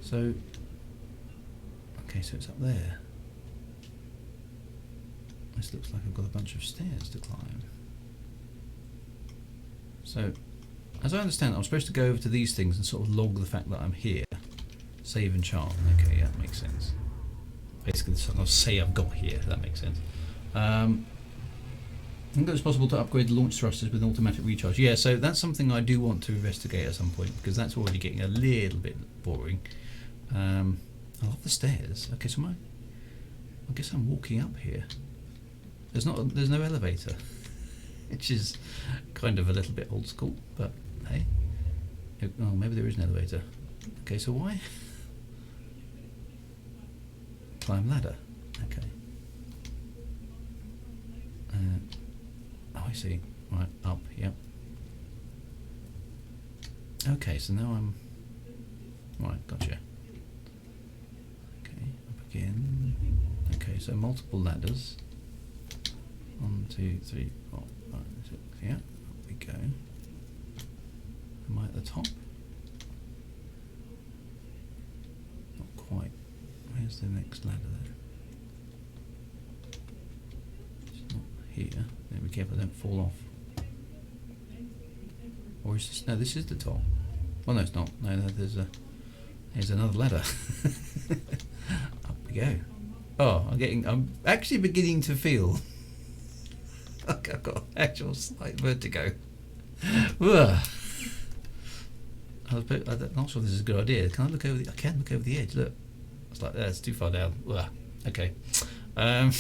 So, okay, so it's up there. This looks like I've got a bunch of stairs to climb. So, as I understand it, I'm supposed to go over to these things and sort of log the fact that I'm here. Save and charm. Okay, yeah, that makes sense. Basically, I'll say I've got here, if that makes sense. I think it's possible to upgrade the launch thrusters with an automatic recharge. Yeah, so that's something I do want to investigate at some point, because that's already getting a little bit boring. I love the stairs. Okay, so I guess I'm walking up here. There's no elevator, which is kind of a little bit old school, but hey. Oh, maybe there is an elevator. Okay, so why? Climb ladder. Okay. Oh, I see. Right, up, yep. Okay, so now I'm... Right, gotcha. Okay, up again. Okay, so multiple ladders. 1, 2, 3, 4, 5, 6, yeah, up we go. Am I at the top? Not quite. Where's the next ladder then? It's not here. Be careful I don't fall off. Or is this, no, this is the top. Well, no, it's not. No, there's another ladder. Up we go. Oh, I'm actually beginning to feel like I've got actual slight vertigo. I'm not sure this is a good idea. Can I look over I can look over the edge, look. It's like, that's too far down. Okay. I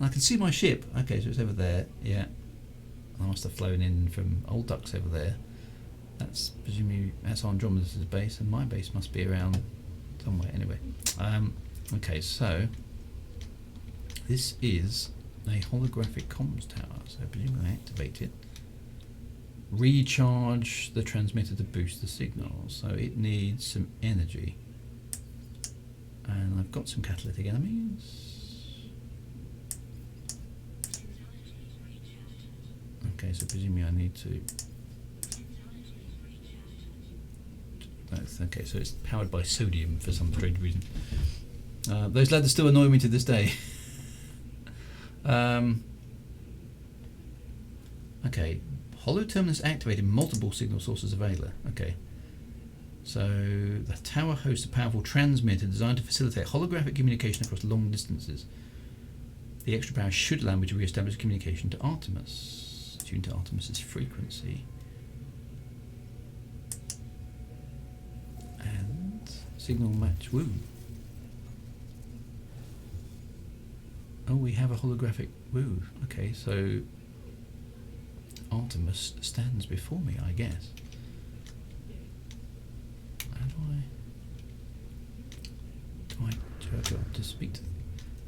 can see my ship. Okay, so it's over there. Yeah. I must have flown in from Old Ducks over there. That's presumably that's Andromeda's base, and my base must be around somewhere. Anyway, okay, so This is a holographic comms tower, so presumably I activate it. Recharge the transmitter to boost the signal, so it needs some energy. And I've got some catalytic enemies. Okay, so presumably I need to... That's okay, so it's powered by sodium for some strange reason. Those ladders still annoy me to this day. Okay, hollow terminus activated, multiple signal sources available. Okay, so the tower hosts a powerful transmitter designed to facilitate holographic communication across long distances. The extra power should allow me to re-establish communication to Artemis, tuned to Artemis's frequency. And signal match. Woo. Oh, we have a holographic. Woo. Okay, so Artemis stands before me, I guess. How do I go up to speak to them?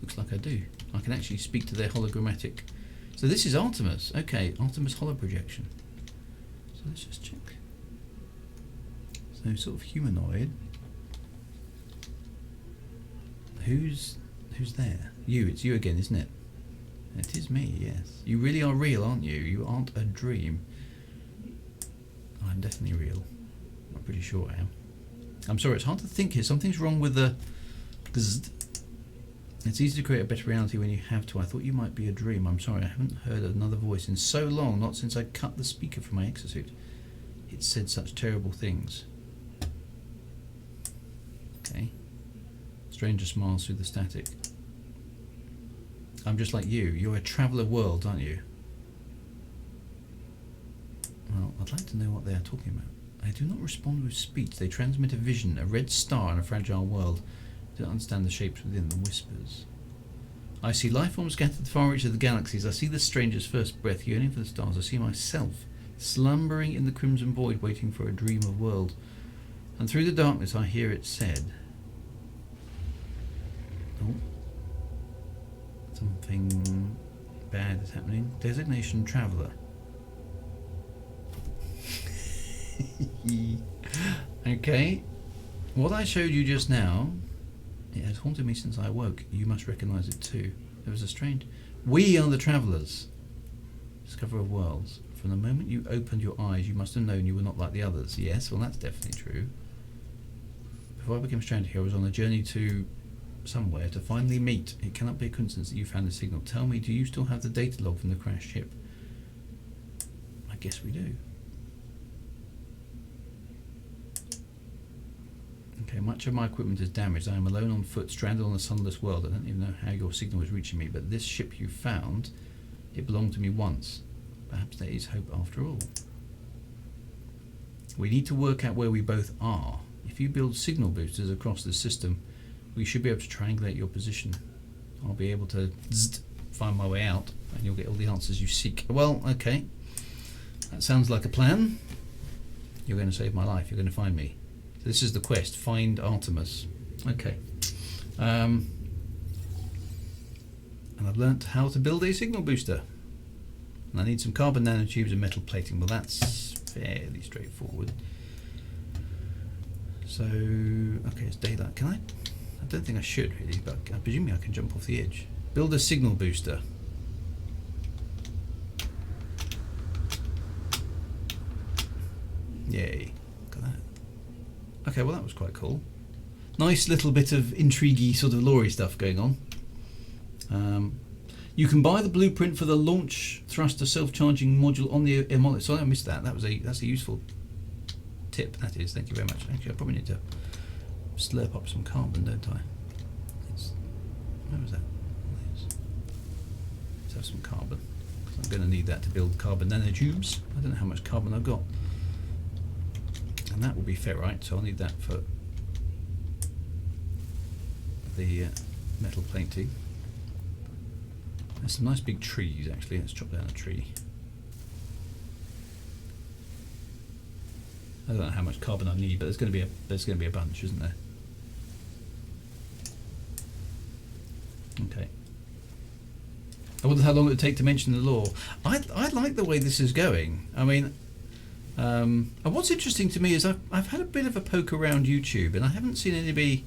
Looks like I do. I can actually speak to their hologrammatic. So this is Artemis. Okay, Artemis holo projection. So let's just check. So sort of humanoid. Who's there? You. It's you again, isn't it? It is me, yes. You really are real, aren't you? You aren't a dream. I'm definitely real. I'm pretty sure I am. I'm sorry, it's hard to think here. Something's wrong with the... It's easy to create a better reality when you have to. I thought you might be a dream. I'm sorry, I haven't heard another voice in so long, not since I cut the speaker from my exosuit. It said such terrible things. Okay. Stranger smiles through the static. I'm just like you. You're a traveller of worlds, aren't you? Well, I'd like to know what they are talking about. They do not respond with speech. They transmit a vision, a red star in a fragile world. I don't understand the shapes within the whispers. I see life forms scattered far reach of the galaxies. I see the stranger's first breath yearning for the stars. I see myself slumbering in the crimson void, waiting for a dream of world. And through the darkness I hear it said... Oh. Something bad is happening. Designation Traveller. Okay. What I showed you just now, it has haunted me since I awoke. You must recognise it too. There was a strange... We are the travellers. Discoverer of worlds. From the moment you opened your eyes, you must have known you were not like the others. Yes, well that's definitely true. Before I became stranded here, I was on a journey to... somewhere to finally meet. It cannot be a coincidence that you found the signal. Tell me, do you still have the data log from the crashed ship? I guess we do. Okay, much of my equipment is damaged. I am alone on foot, stranded on a sunless world. I don't even know how your signal was reaching me, but this ship you found, it belonged to me once. Perhaps there is hope after all. We need to work out where we both are. If you build signal boosters across the system, we should be able to triangulate your position. I'll be able to find my way out, and you'll get all the answers you seek. Well, okay. That sounds like a plan. You're going to save my life. You're going to find me. So this is the quest. Find Artemis. Okay. And I've learnt how to build a signal booster. And I need some carbon nanotubes and metal plating. Well, that's fairly straightforward. So, okay, it's daylight. Can I don't think I should really, but I presume I can jump off the edge. Build a signal booster. Yay. Look at that. Okay, well that was quite cool. Nice little bit of intriguey sort of lorry stuff going on. You can buy the blueprint for the launch thruster self-charging module on the Anomaly. Sorry, I missed that. That's a useful tip. That is. Thank you very much. Actually, I probably need to slurp up some carbon, don't I? Where was that? Let's have some carbon. I'm going to need that to build carbon nanotubes. I don't know how much carbon I've got. And that will be ferrite, so I'll need that for the metal plating. There's some nice big trees actually. Let's chop down a tree. I don't know how much carbon I need, but there's going to be a bunch, isn't there? Okay. I wonder how long it would take to mention the law. I like the way this is going. I mean, and what's interesting to me is I've had a bit of a poke around YouTube, and I haven't seen anybody.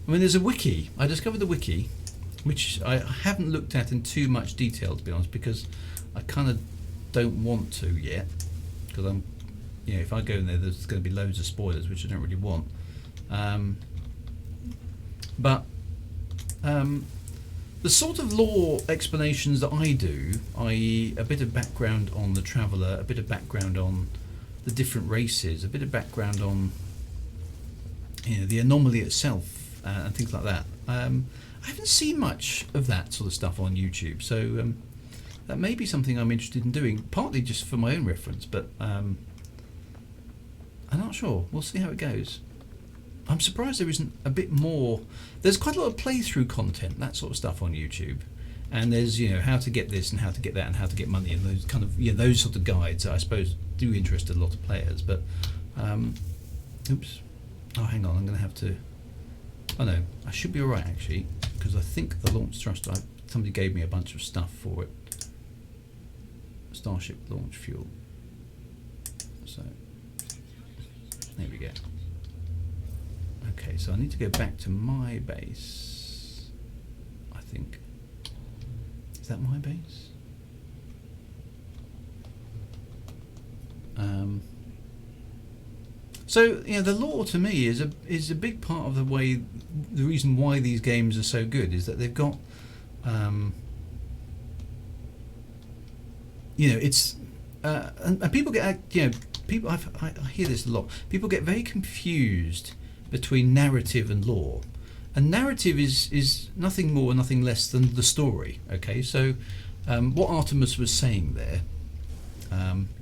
I mean, there's a wiki. I discovered the wiki, which I haven't looked at in too much detail, to be honest, because I kind of don't want to yet. Because I'm, if I go in there, there's going to be loads of spoilers, which I don't really want. But the sort of lore explanations that I do, i.e. a bit of background on the Traveller, a bit of background on the different races, a bit of background on the Anomaly itself, and things like that. I haven't seen much of that sort of stuff on YouTube, so that may be something I'm interested in doing, partly just for my own reference, but I'm not sure. We'll see how it goes. I'm surprised there isn't a bit more. There's quite a lot of playthrough content, that sort of stuff on YouTube, and there's how to get this and how to get that and how to get money and those kind of those sort of guides that I suppose do interest a lot of players. But oops, oh hang on, I'm going to have to. Oh no, I should be alright actually, because I think the launch thruster. Somebody gave me a bunch of stuff for it. Starship launch fuel. So there we go. Okay, so I need to go back to my base. I think. Is that my base? So the lore to me is a big part of the reason why these games are so good is that they've got it's and people get people I hear this a lot. People get very confused between narrative and lore, and narrative is nothing more or nothing less than the story. Okay, so what Artemis was saying there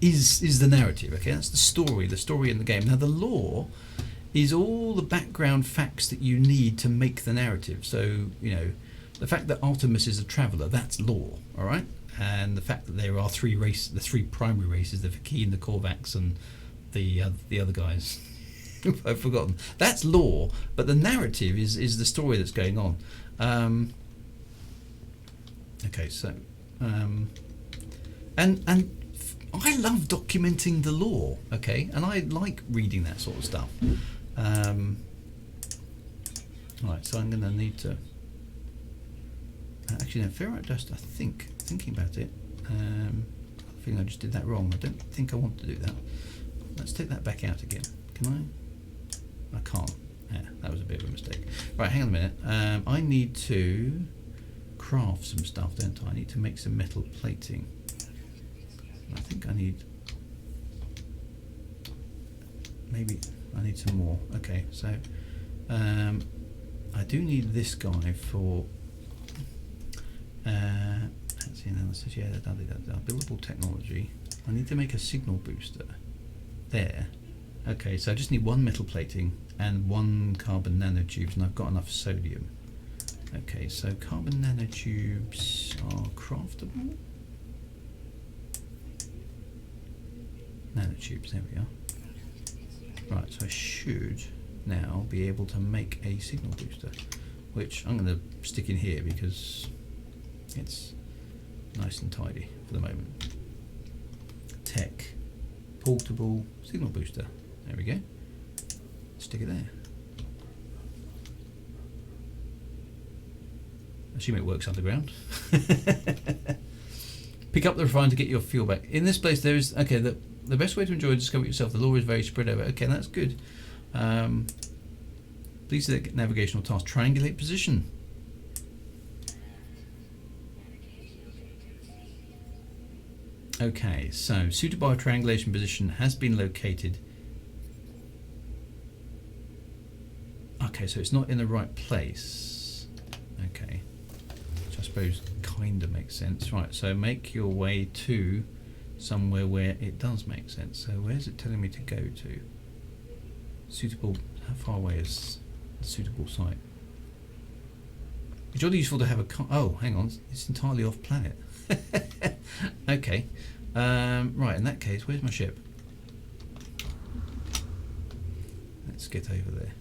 is the narrative. Okay, that's the story in the game. Now the lore is all the background facts that you need to make the narrative. So the fact that Artemis is a traveller, that's lore. All right, and the fact that there are the three primary races, the Vakeen, the Korvax, and the other guys. I've forgotten. That's lore, but the narrative is the story that's going on. Okay, so and I love documenting the lore. Okay, and I like reading that sort of stuff. Right, so I'm going to need to. Actually, no, Ferrite dust. Thinking about it, I think I just did that wrong. I don't think I want to do that. Let's take that back out again. Can I? I can't. Yeah, that was a bit of a mistake. Right, hang on a minute. I need to craft some stuff, don't I? I need to make some metal plating. I think I need. Maybe I need some more. Okay, so I do need this guy for. Let's see, analysis. Yeah, buildable technology. I need to make a signal booster. There. Okay, so I just need one metal plating and one carbon nanotubes, and I've got enough sodium. Okay, so carbon nanotubes are craftable. Nanotubes, there we are. Right, so I should now be able to make a signal booster, which I'm going to stick in here because it's nice and tidy for the moment. Tech, portable signal booster. There we go. Stick it there. Assume it works underground. Pick up the refine to get your fuel back. In this place there is, okay, the best way to enjoy and discover it yourself. The lore is very spread over. Okay, that's good. Please select navigational task. Triangulate position. Okay, so suited by triangulation position has been located. Okay, so it's not in the right place. Okay, which I suppose kind of makes sense. Right, so make your way to somewhere where it does make sense. So where's it telling me to go to? Suitable, how far away is the suitable site? It's jolly useful to have a oh, hang on, it's entirely off planet. Okay, right, in that case, where's my ship? Let's get over there.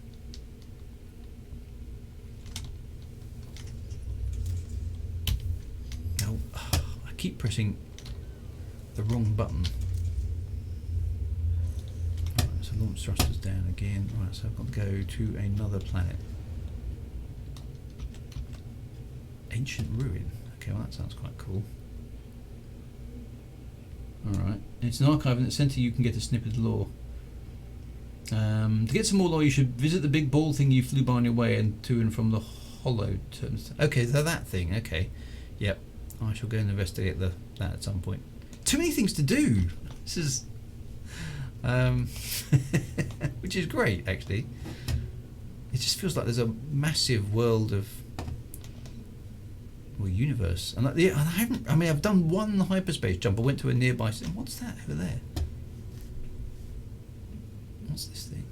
Oh, keep pressing the wrong button. Right, so launch thrusters down again. Right, so I've got to go to another planet. Ancient ruin. Okay, well that sounds quite cool. Alright, it's an archive in the centre. You can get a snippet of lore. To get some more lore, you should visit the big ball thing you flew by on your way and to and from the hollow terms. Okay, so that thing, okay. Yep, I shall go and investigate that at some point. Too many things to do. This is... which is great, actually. It just feels like there's a massive world of... or universe. And I've done one hyperspace jump. I went to a nearby... What's that over there? What's this thing?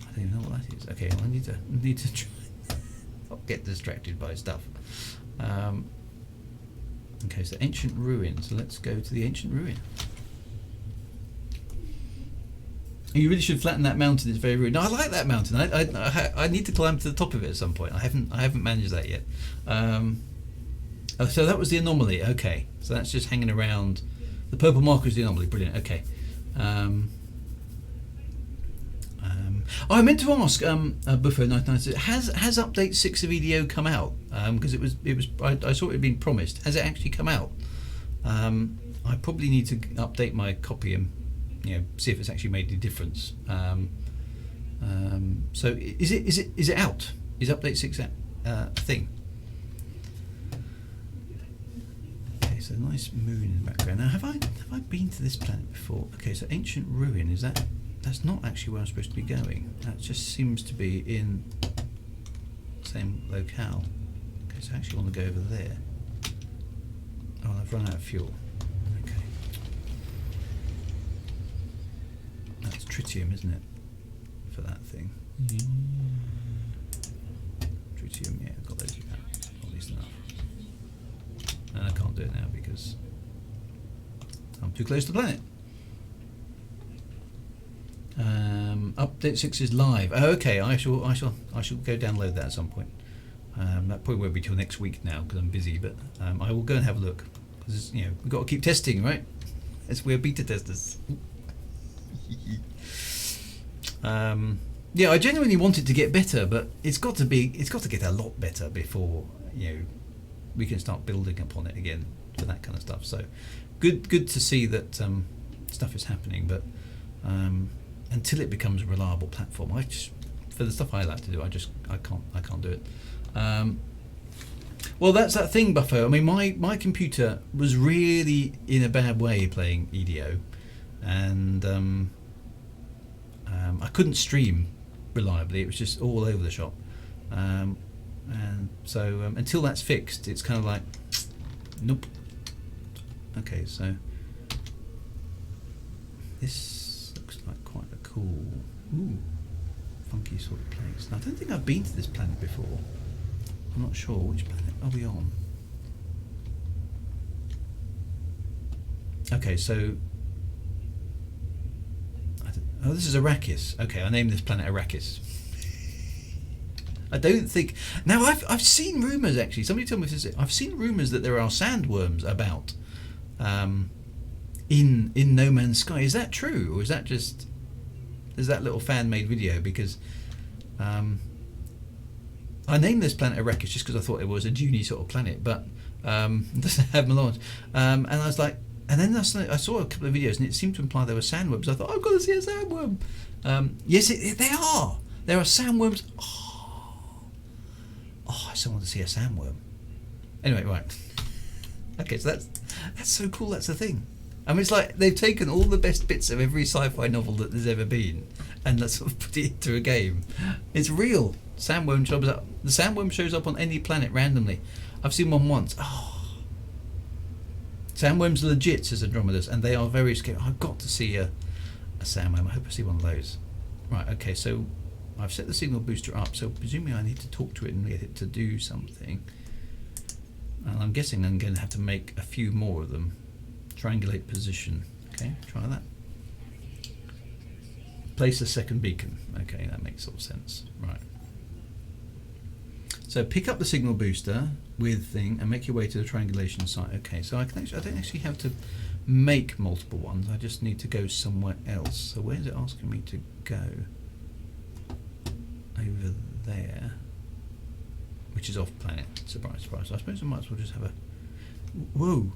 I don't even know what that is. Okay, well, I need to try not get distracted by stuff. Okay, so ancient ruin. So let's go to the ancient ruin. You really should flatten that mountain. It's very rude. No, I like that mountain. I need to climb to the top of it at some point. I haven't managed that yet. So that was the anomaly. Okay, so that's just hanging around. The purple marker is the anomaly. Brilliant. Okay. I meant to ask Buffo 99. Has update 6 of EDO come out? Because I saw it had been promised. Has it actually come out? I probably need to update my copy and see if it's actually made any difference. So is it out? Is update 6 a thing? Okay, so nice moon in the background. Now have I been to this planet before? Okay, so ancient ruin, that's not actually where I'm supposed to be going. That just seems to be in the same locale. Okay, so I actually want to go over there. Oh, I've run out of fuel. Okay. That's tritium, isn't it? For that thing. Tritium, yeah, I've got those at least enough. And I can't do it now because I'm too close to the planet. Update 6 is live. Oh, okay, I shall go download that at some point. That probably won't be till next week now because I'm busy, but I will go and have a look because we've got to keep testing, right? As we're beta testers. Yeah, I genuinely want it to get better, but it's got to get a lot better before we can start building upon it again for that kind of stuff. So good to see that stuff is happening, but until it becomes a reliable platform, for the stuff I like to do, I can't do it. Well, that's that thing, Buffo. I mean, my computer was really in a bad way playing EDO, and I couldn't stream reliably. It was just all over the shop, and so until that's fixed, it's kind of like, nope. Okay, so this looks like quite a cool, funky sort of place. Now, I don't think I've been to this planet before. I'm not sure. Which planet are we on? Okay, so oh, this is Arrakis. Okay, I named this planet Arrakis. I don't think... Now, I've seen rumours, actually. Somebody told me this. I've seen rumours that there are sandworms about in No Man's Sky. Is that true? Or is that just... Is that little fan-made video? Because I named this planet Arrakis just because I thought it was a Junie sort of planet, but it doesn't have melange. And I was like... And then I saw a couple of videos and it seemed to imply there were sandworms. I thought, I've got to see a sandworm. Yes, they are. There are sandworms. Oh, I still want to see a sandworm. Anyway, right. Okay, so that's so cool. That's the thing. I mean, it's like they've taken all the best bits of every sci-fi novel that there's ever been and let's sort of put it into a game. It's real. Sandworm shows up. The sandworm shows up on any planet randomly. I've seen one once. Oh. Sandworms are legit, says Andromedus, and they are very scary. I've got to see a sandworm. I hope I see one of those. Right, okay, so I've set the signal booster up, so presumably I need to talk to it and get it to do something. And I'm guessing I'm going to have to make a few more of them. Triangulate position. Okay, try that. Place a second beacon. Okay, that makes sort of sense. Right. So pick up the signal booster with thing and make your way to the triangulation site. Okay, so I don't actually have to make multiple ones. I just need to go somewhere else. So where's it asking me to go? Over there, which is off planet. Surprise, surprise. I suppose I might as well just have a. Whoa!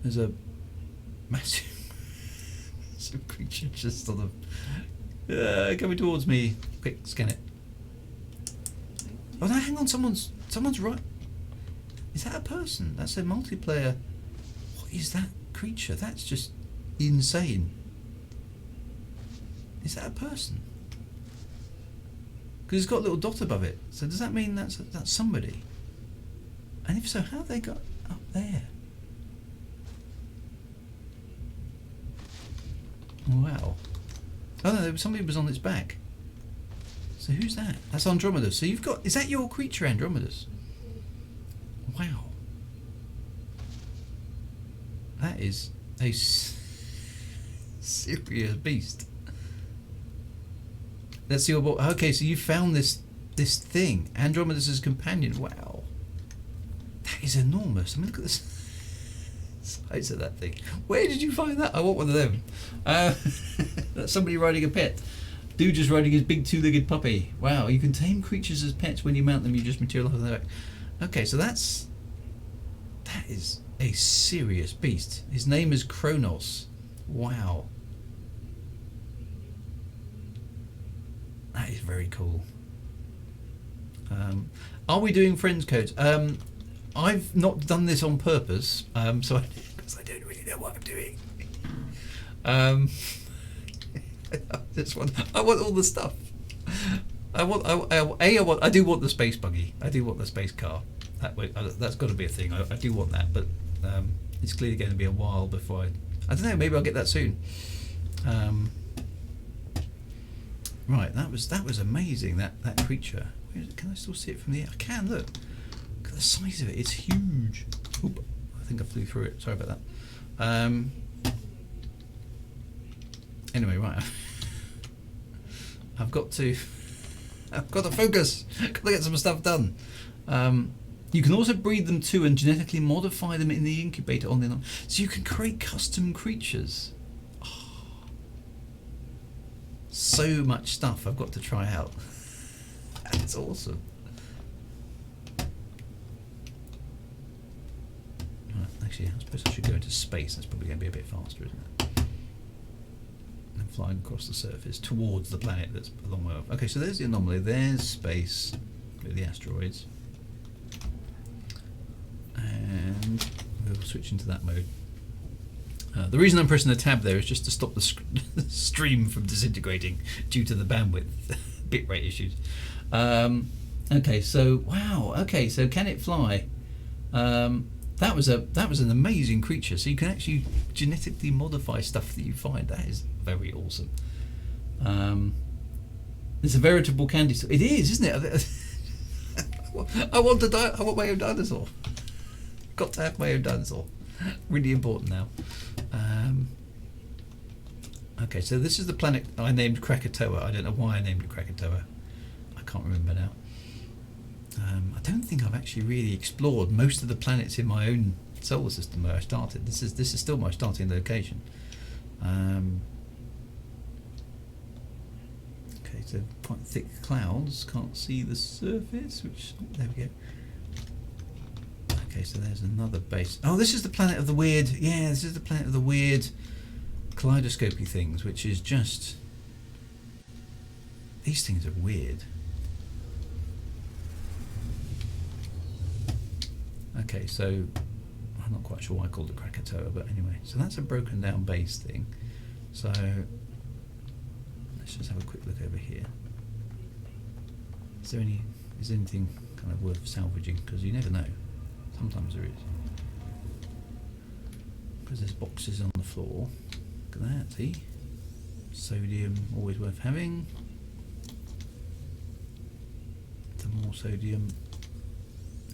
There's a massive some creature just sort of coming towards me. Quick, scan it. Oh no, hang on, someone's right. Is that a person? That's a multiplayer. What is that creature? That's just insane. Is that a person? Because it's got a little dot above it. So does that mean that's somebody? And if so, how have they got up there? Wow. Oh no, somebody was on its back. So who's that? That's Andromedus. So you've got... Is that your creature, Andromedus? Wow. That is a serious beast. Let's see what... Okay, so you found this thing. Andromedus' companion. Wow. That is enormous. I mean, look at this size of that thing. Where did you find that? I want one of them. That's somebody riding a pet. Dude just riding his big two-legged puppy. Wow, you can tame creatures as pets. When you mount them, you just materialize on their back. Okay, so that is a serious beast. His name is Kronos. Wow. That is very cool. Are we doing friends codes? I've not done this on purpose, so because I don't really know what I'm doing. This one, I want all the stuff. I do want the space buggy. I do want the space car. That's got to be a thing. I do want that, but it's clearly going to be a while before I don't know. Maybe I'll get that soon. Right, that was amazing. That creature. Where is it? Can I still see it from the air? I can. Look at the size of it. It's huge. Oop, I think I flew through it. Sorry about that. Anyway, right. I've got to focus. Got to get some stuff done. You can also breed them too and genetically modify them in the incubator on the so you can create custom creatures. Oh, so much stuff I've got to try out. That's awesome. Right, actually, I suppose I should go into space. That's probably going to be a bit faster, isn't it? And flying across the surface towards the planet that's a long way off. Okay, so there's the anomaly. There's space with the asteroids. And we'll switch into that mode. The reason I'm pressing the tab there is just to stop the stream from disintegrating due to the bandwidth bitrate issues. Okay, so wow. Okay, so can it fly? That was an amazing creature. So you can actually genetically modify stuff that you find. That is very awesome. It's a veritable candy store. It is, isn't it? I want my own dinosaur. Got to have my own dinosaur. Really important now. Okay, so this is the planet I named Krakatoa. I don't know why I named it Krakatoa. I can't remember now. I don't think I've actually really explored most of the planets in my own solar system where I started. This is still my starting location. Okay, so quite thick clouds. Can't see the surface. Which there we go. Okay, so there's another base. Oh, this is the planet of the weird. Yeah, this is the planet of the weird kaleidoscopy things, which is just. These things are weird. Okay, so I'm not quite sure why I called it Krakatoa, but anyway, so that's a broken down base thing. So let's just have a quick look over here. Is anything kind of worth salvaging? Because you never know. Sometimes there is. Because there's boxes on the floor. Look at that, see? Sodium, always worth having. Some more sodium.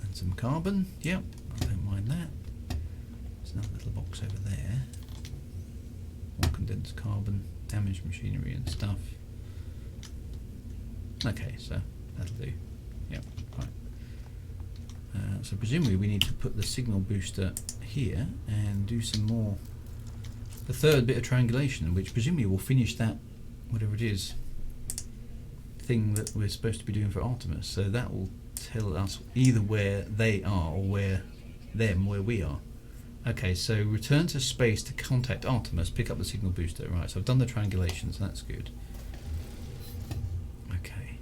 And some carbon. Yep, I don't mind that. There's another little box over there. More condensed carbon, damaged machinery and stuff. Okay, so that'll do. Yep, right. So presumably we need to put the signal booster here and do some more, the third bit of triangulation, which presumably will finish that, whatever it is, thing that we're supposed to be doing for Artemis. So that will tell us either where they are or where we are. Okay, so return to space to contact Artemis, pick up the signal booster. Right, so I've done the triangulation, so that's good. Okay.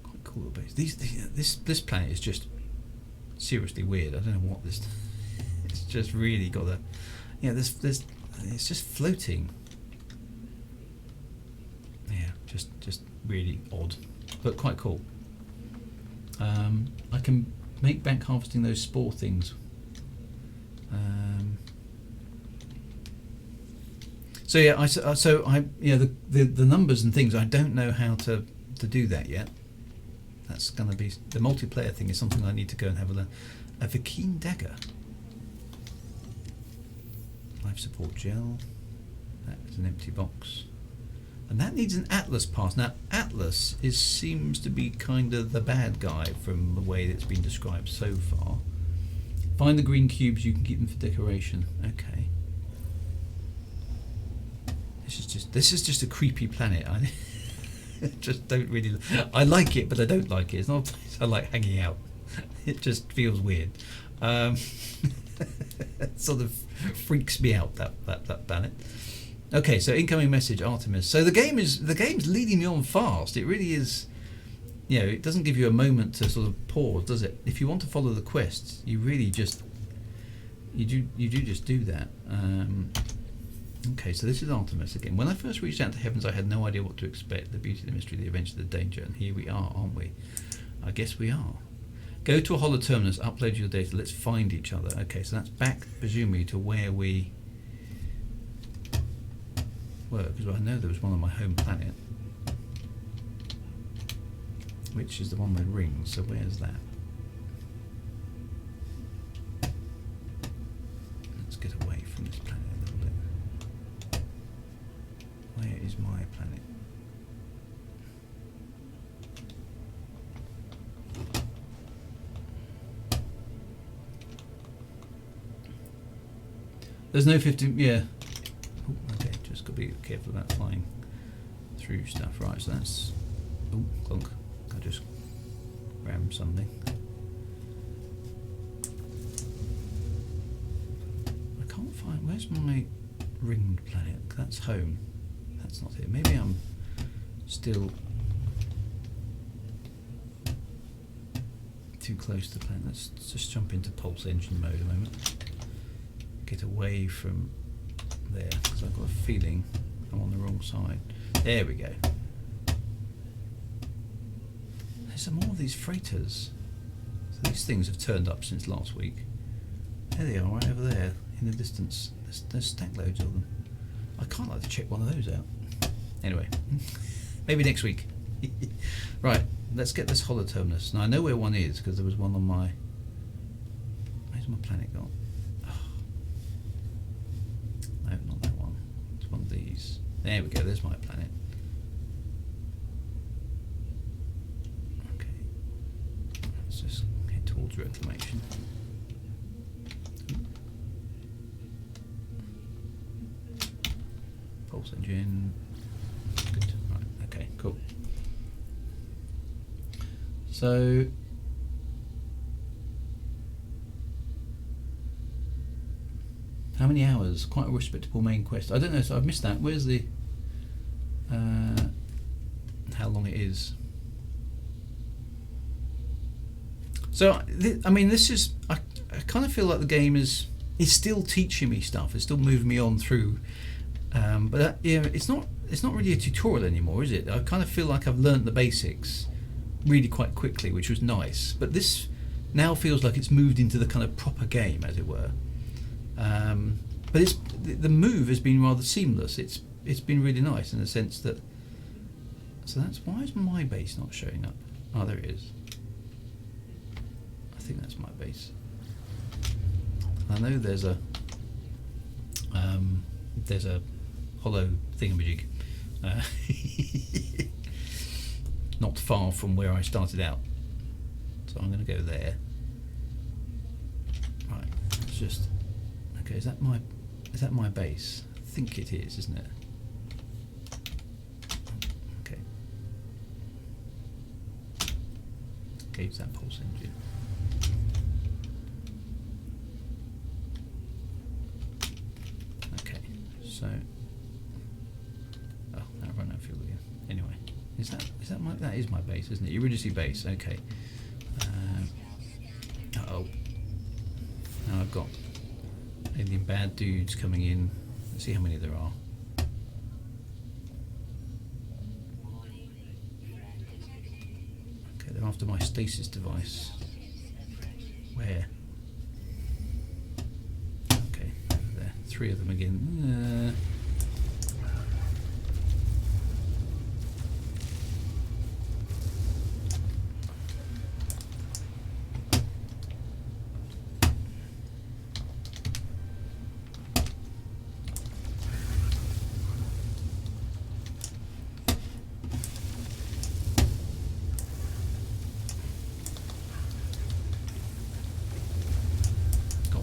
Quite cool little base. This planet is just seriously weird. I don't know what this. It's just really got a. Yeah, there's. It's just floating. Yeah, just really odd, but quite cool. I can make bank harvesting those spore things. So yeah, the numbers and things, I don't know how to do that yet. That's going to be the multiplayer thing. Is something I need to go and have a Vikine dagger, life support gel. That is an empty box, and that needs an Atlas pass. Now Atlas seems to be kind of the bad guy from the way it's been described so far. Find the green cubes, you can keep them for decoration. Okay. This is just a creepy planet. I just don't really. I like it, but I don't like it. It's not a place I like hanging out. It just feels weird. It sort of freaks me out, that planet. Okay, so incoming message, Artemis. So the game's leading me on fast. It really is. You know, it doesn't give you a moment to sort of pause, does it? If you want to follow the quests, you really just you do just do that. Okay, so this is Artemis again. When I first reached out to Heavens, I had no idea what to expect. The beauty, the mystery, the adventure, the danger, and here we are, aren't we? I guess we are. Go to a hollow terminus, upload your data. Let's find each other. Okay, so that's back presumably to where we were, because I know there was one on my home planet, which is the one with rings. So where's that? Let's get away from this planet a little bit. Where is my planet? There's no 15. Yeah. Ooh, okay, just got to be careful about flying through stuff. Right, so that's. Oh, clunk. I just rammed something. I can't find. Where's my ringed planet? That's home. That's not it. Maybe I'm still too close to the planet. Let's just jump into pulse engine mode a moment. Get away from there, because I've got a feeling I'm on the wrong side. There we go. There's some more of these freighters. So these things have turned up since last week. There they are, right over there in the distance. There's stack loads of them. I can't like to check one of those out. Anyway, maybe next week. Right, let's get this hollow terminus. Now I know where one is because there was one on my. Where's my planet gone? No, not that one. It's one of these. There we go, there's my planet. Okay. Let's just head towards reclamation. Pulse engine. Good. Right, okay, cool. So how many hours? Quite a respectable main quest. I don't know, so I've missed that. Where's the how long it is? So I mean, this is I kind of feel like the game is still teaching me stuff. It's still moving me on through, but yeah, it's not really a tutorial anymore, is it? I kind of feel like I've learnt the basics really quite quickly, which was nice. But this now feels like it's moved into the kind of proper game, as it were. But the move has been rather seamless. It's been really nice in the sense that. So that's why is my base not showing up? Oh, there it is. I think that's my base. I know there's a hollow thingamajig not far from where I started out. So so I'm going to go there. Right, it's just okay. Is that my base? I think it is, isn't it? Okay. Gauge that pulse engine. Okay, so oh, now run out of fuel again. Anyway, that is my base, isn't it? Eurydice base. Okay. Uh-oh. Now I've got alien bad dudes coming in. Let's see how many there are. Okay, they're after my stasis device. Where? Okay, there. 3 of them again.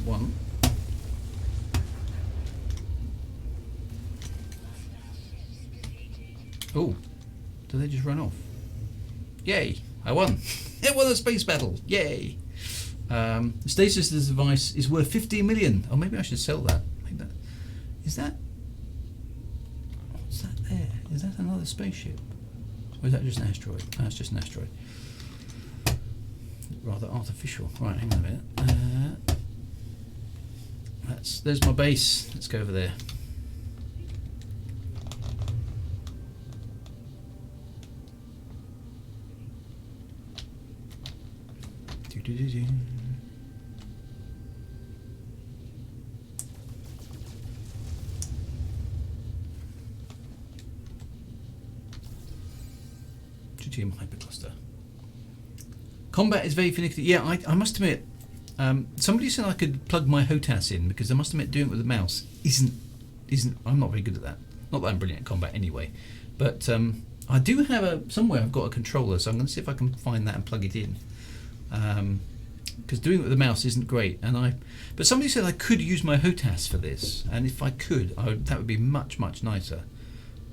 One. Oh, did they just run off? Yay, I won. It won a space battle. Yay. The stasis of this device is worth 15 million. Oh, maybe I should sell that. Is that? What's that there? Is that another spaceship? Or is that just an asteroid? No, it's just an asteroid. Rather artificial. Right, hang on a minute. There's my base. Let's go over there. Tritium hypercluster. Combat is very finicky. Yeah, I must admit. Somebody said I could plug my HOTAS in, because I must admit doing it with the mouse isn't. I'm not very good at that. Not that I'm brilliant at combat anyway, but I do have somewhere I've got a controller, so I'm going to see if I can find that and plug it in. Because doing it with the mouse isn't great, but somebody said I could use my HOTAS for this, and if I could, that would be much nicer.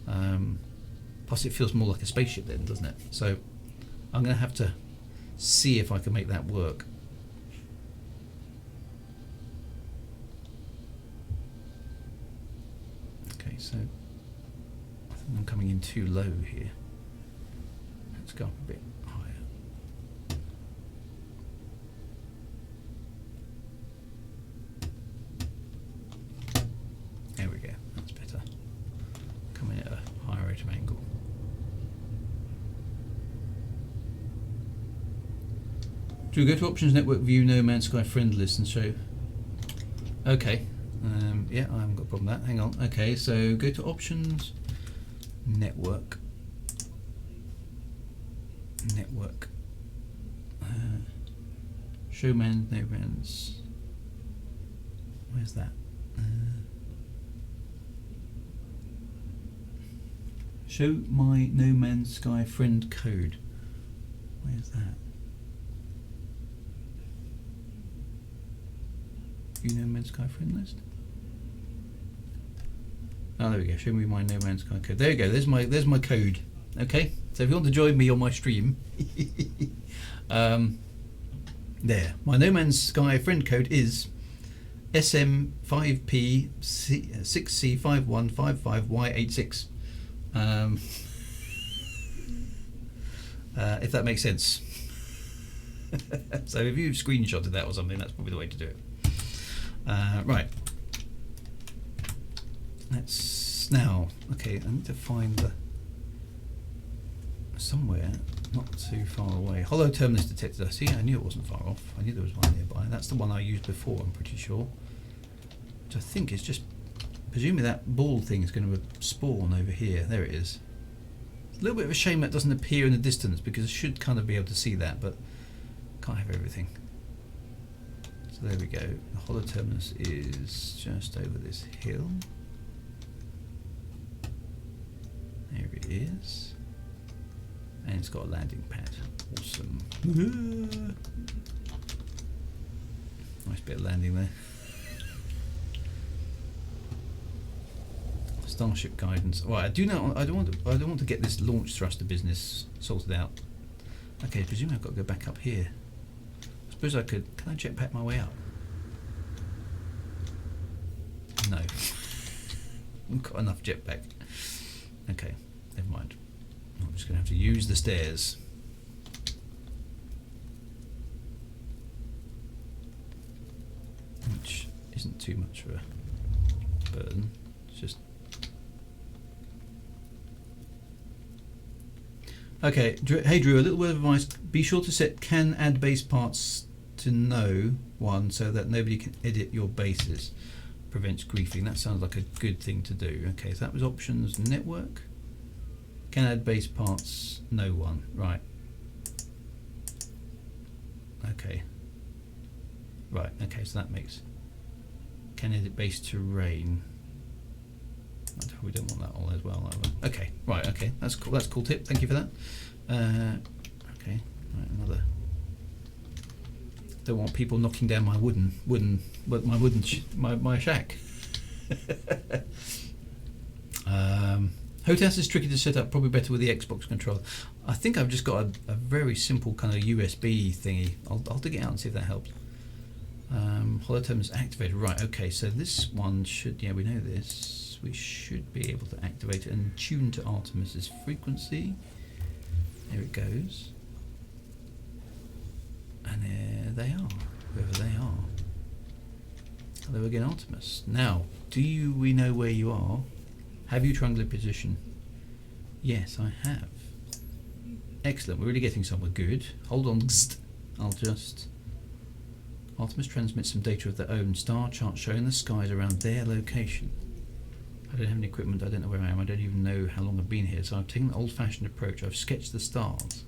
Plus, it feels more like a spaceship then, doesn't it? So I'm going to have to see if I can make that work. So I think I'm coming in too low here. Let's go up a bit higher. There we go, that's better. Coming at a higher rate of angle. Do we go to options, network view, no man sky friend list and show? Okay. Yeah, I haven't got a problem with that. Hang on. Okay, so go to options, network, show man, no man's. Where's that? Show my No Man's Sky friend code. Where's that? You No Man's Sky friend list? Oh, there we go. Show me my No Man's Sky code. There you go. There's my code. Okay. So if you want to join me on my stream, there. My No Man's Sky friend code is SM5P6C5155Y86. If that makes sense. So if you've screenshotted that or something, that's probably the way to do it. Right. Let's now. Okay, I need to find somewhere not too far away. Hollow terminus detector. See, I knew it wasn't far off. I knew there was one nearby. That's the one I used before, I'm pretty sure. Which I think is just, presumably that ball thing is going to spawn over here. There it is. It's a little bit of a shame that doesn't appear in the distance, because I should kind of be able to see that, but can't have everything. So there we go. The hollow terminus is just over this hill. There it is. And it's got a landing pad. Awesome. Nice bit of landing there. Starship guidance. Right, I don't want to get this launch thruster business sorted out. Okay, presumably I've got to go back up here. I suppose I could. Can I jetpack my way up? No. I've got enough jetpack. Okay, never mind. I'm just going to have to use the stairs. Which isn't too much of a burden. It's just... Okay, hey Drew, a little word of advice. Be sure to set can add base parts to no one so that nobody can edit your bases. Prevents griefing. That sounds like a good thing to do. Okay, so that was options network. Can add base parts, no one. Right. Okay. Right, okay, so that makes... Can edit base terrain. We don't want that all as well, either. Okay, right, okay, that's cool. That's a cool tip. Thank you for that. Okay, right, another. Don't want people knocking down my my shack. HOTAS is tricky to set up. Probably better with the Xbox controller. I think I've just got a very simple kind of USB thingy. I'll dig it out and see if that helps. Holoterm is activated. Right, okay, so this one should, yeah, we know this. We should be able to activate it and tune to Artemis's frequency. There it goes. And there they are, whoever they are. Hello again, Artemis. Now, we know where you are? Have you triangulated position? Yes, I have. Excellent, we're really getting somewhere. Good. Hold on, I'll just... Artemis transmits some data of their own. Star chart showing the skies around their location. I don't have any equipment, I don't know where I am, I don't even know how long I've been here, so I've taken the old-fashioned approach. I've sketched the stars.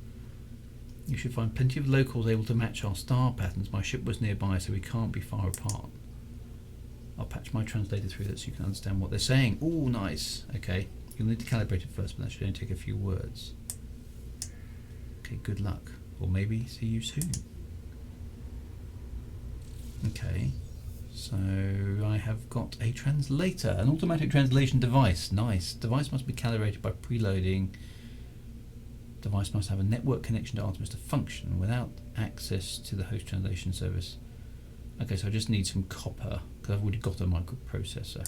You should find plenty of locals able to match our star patterns. My ship was nearby, so we can't be far apart. I'll patch my translator through that so you can understand what they're saying. Oh, nice. Okay, you'll need to calibrate it first, but that should only take a few words. Okay, good luck. Or maybe see you soon. Okay, so I have got a translator, an automatic translation device. Nice. Device must be calibrated by preloading. Device must have a network connection to Artemis to function without access to the host translation service. Okay, so I just need some copper because I've already got a microprocessor.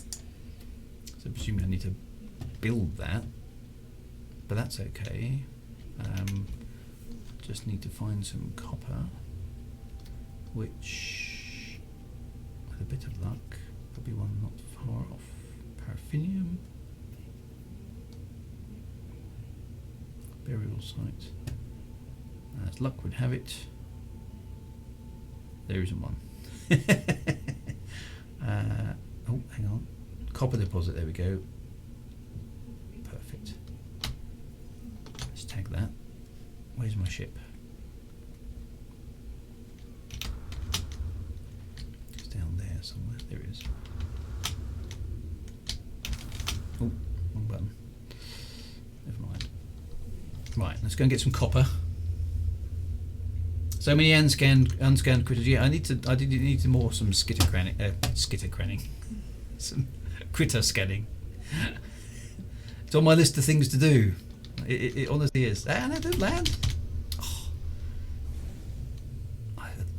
So presumably I need to build that, but that's okay. Just need to find some copper, which, with a bit of luck, there'll be one not far off. Paraffinium. Burial site. As luck would have it, there isn't one. Oh, hang on. Copper deposit, there we go. Perfect. Let's tag that. Where's my ship? It's down there somewhere. There it is. Oh, wrong button. Never mind. Right, let's go and get some copper. So many unscanned critters. Yeah, I did need some skittercranning. Some critter scanning. It's on my list of things to do. It honestly is. Ah, no, don't land. Oh.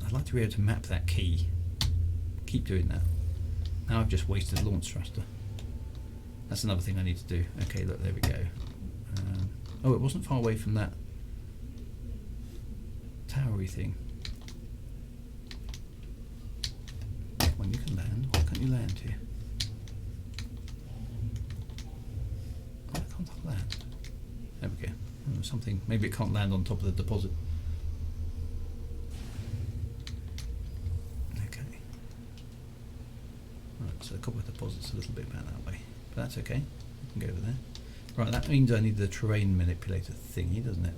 I'd like to be able to map that key. Keep doing that. Now I've just wasted a launch thruster. That's another thing I need to do. Okay, look, there we go. Oh, it wasn't far away from that towery thing. When you can land, why can't you land here? Why can't I land? There we go. Something. Maybe it can't land on top of the deposit. Okay. Right, so the copper deposit's a little bit back that way, but that's okay. We can go over there. Right, that means I need the terrain manipulator thingy, doesn't it?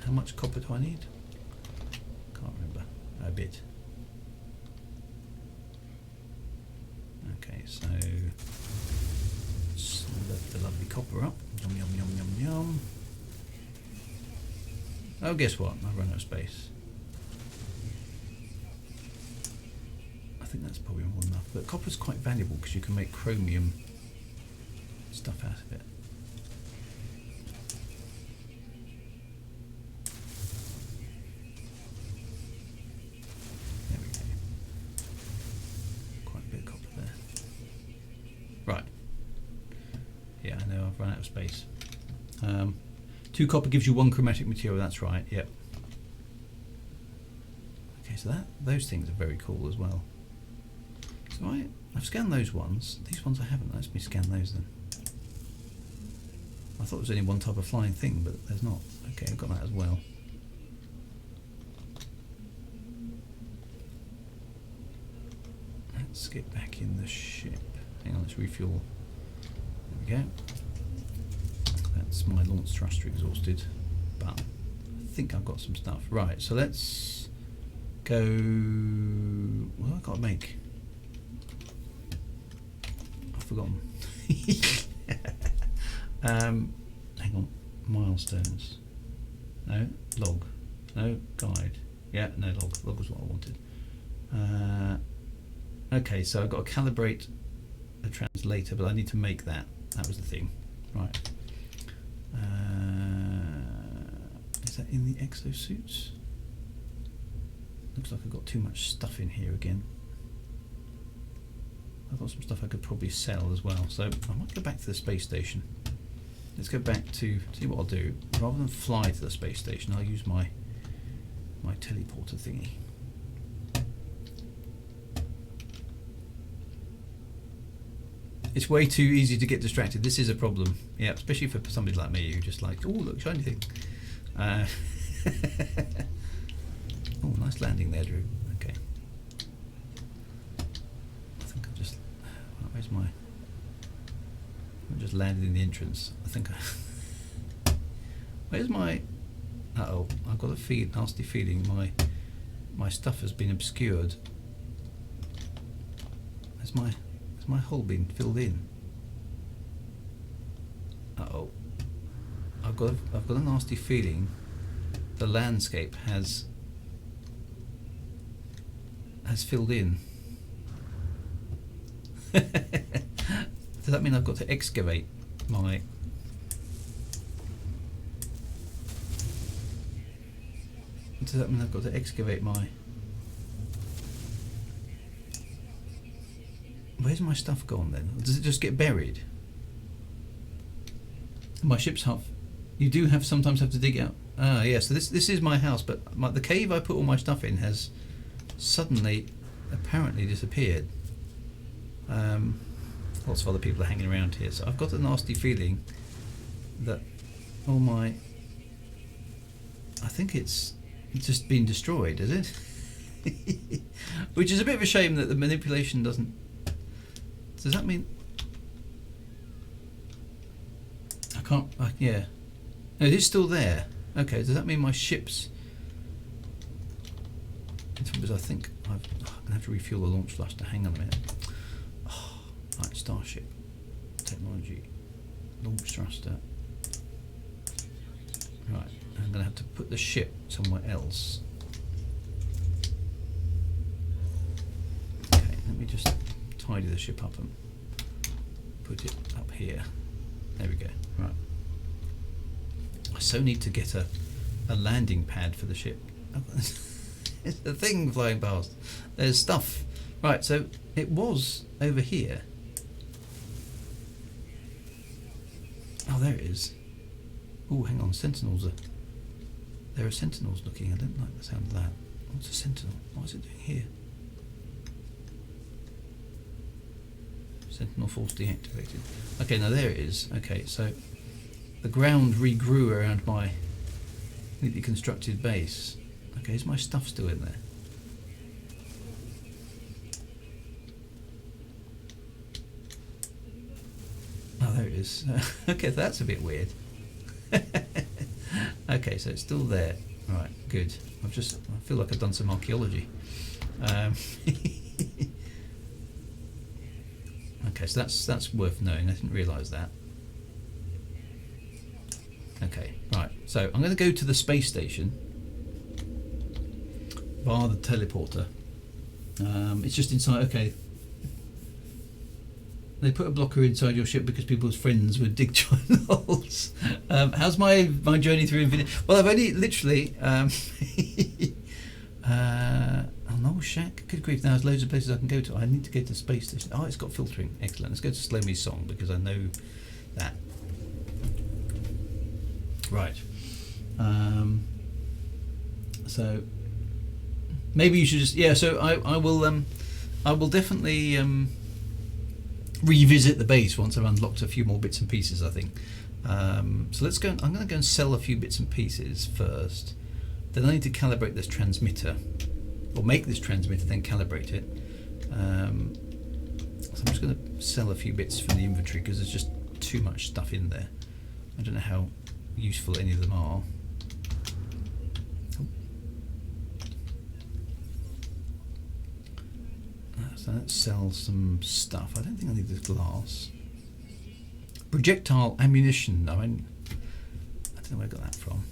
How much copper do I need? Can't remember. A bit. Okay, so let's load the lovely copper up. Yum yum yum yum yum. Oh, guess what? I've run out of space. I think that's probably more than enough. But copper's quite valuable because you can make chromium stuff out of it. There we go. Quite a bit of copper there. Right. Yeah, I know I've run out of space. 2 copper gives you 1 chromatic material, that's right, yep. Okay, so those things are very cool as well. So I've scanned those ones. These ones I haven't. Let me scan those then. I thought there was only one type of flying thing, but there's not. Okay, I've got that as well. Let's get back in the ship. Hang on, let's refuel. There we go. That's my launch thruster exhausted, but I think I've got some stuff. Right, so let's go. What have I got to make? I've forgotten. Hang on, milestones. No, log. No, guide. Yeah, no, log. Log was what I wanted. Okay, so I've got to calibrate a translator, but I need to make that. That was the thing. Right. Is that in the exosuits? Looks like I've got too much stuff in here again. I've got some stuff I could probably sell as well, so I might go back to the space station. Let's go back to see what I'll do. Rather than fly to the space station, I'll use my teleporter thingy. It's way too easy to get distracted. This is a problem. Yeah, especially for somebody like me who just like, oh look, shiny thing. Oh, nice landing there, Drew. Okay. I think I just. Where's my? I just landed in the entrance. I think I. Where's my? Uh-oh, I've got a nasty feeling my stuff has been obscured. Has my hole been filled in? Uh-oh. I've got a nasty feeling the landscape has filled in. Does that mean I've got to excavate my... Does that mean I've got to excavate my... Where's my stuff gone then? Does it just get buried? My ship's half... You do sometimes have to dig out... Ah, yeah, so this is my house, but the cave I put all my stuff in has suddenly, apparently disappeared. Lots of other people are hanging around here, so I've got a nasty feeling that all my... I think it's just been destroyed, is it? Which is a bit of a shame that the manipulation doesn't... Does that mean... I can't... yeah. No, it is still there. Okay, does that mean my ship's... Because I think I'm going to have to refuel the launch thruster. Hang on a minute. Oh, right, Starship. Technology. Launch thruster. Right, I'm going to have to put the ship somewhere else. Okay, let me just tidy the ship up and put it up here. There we go. Right. I so need to get a landing pad for the ship. It's a thing flying past. There's stuff. Right, so it was over here. Oh, there it is. Oh, hang on. Sentinels are... There are sentinels looking. I don't like the sound of that. What's a sentinel? What is it doing here? Sentinel force deactivated. Okay, now there it is. Okay, so the ground regrew around my neatly constructed base. Okay, is my stuff still in there? Oh, there it is. Okay, that's a bit weird. Okay, so it's still there. Right, good. I feel like I've done some archaeology. Okay, so that's worth knowing. I didn't realise that. Okay, right. So I'm going to go to the space station via the teleporter. It's just inside. Okay. They put a blocker inside your ship because people's friends would dig giant holes. How's my journey through infinity? Well, I've only literally. Oh, shack. Good grief! Now there's loads of places I can go to. I need to go to the space station. Oh, it's got filtering. Excellent. Let's go to Slow Me Song because I know that. Right. So maybe you should just So I will definitely revisit the base once I've unlocked a few more bits and pieces. I think. So let's go. I'm going to go and sell a few bits and pieces first. Then I need to calibrate this transmitter, or make this transmitter, then calibrate it. So I'm just going to sell a few bits from the inventory because there's just too much stuff in there. I don't know how useful any of them are. So let's sell some stuff. I don't think I need this glass. Projectile ammunition. I don't know where I got that from.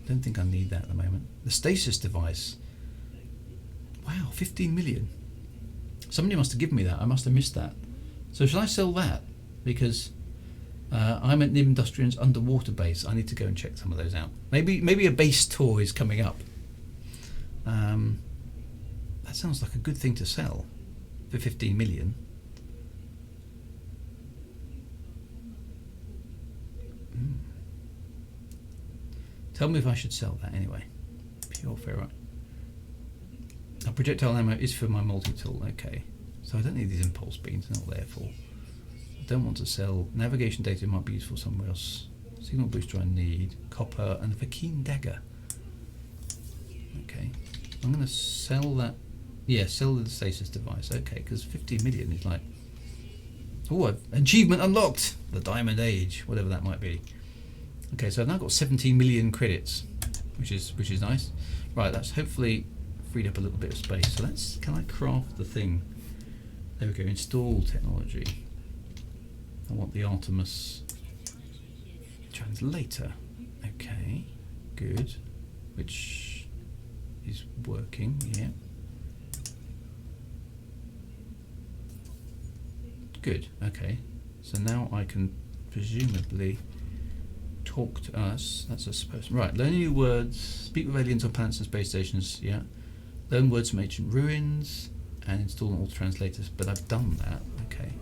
Don't think I need that at the moment. The stasis device. Wow, 15 million. Somebody must have given me that. I must have missed that. So shall I sell that? Because I'm at Nim Industrian's underwater base. I need to go and check some of those out. Maybe a base tour is coming up. That sounds like a good thing to sell for 15 million. Tell me if I should sell that anyway. Pure ferrite. A projectile ammo is for my multi-tool. Okay. So I don't need these impulse beams. They're not there for. I don't want to sell. Navigation data might be useful somewhere else. Signal booster I need. Copper and the keen dagger. Okay. I'm going to sell that. Yeah, sell the stasis device. Okay, because 50 million is like. Oh, achievement unlocked! The Diamond Age, whatever that might be. Okay, so I've now got 17 million credits, which is nice. Right, that's hopefully freed up a little bit of space. So can I craft the thing? There we go, install technology. I want the Artemis translator. Okay, good. Which is working, yeah. Good, okay. So now I can presumably talk to us. That's a suppose. Right, learn new words, speak with aliens on planets and space stations, yeah. Learn words from ancient ruins and install all translators, but I've done that, okay.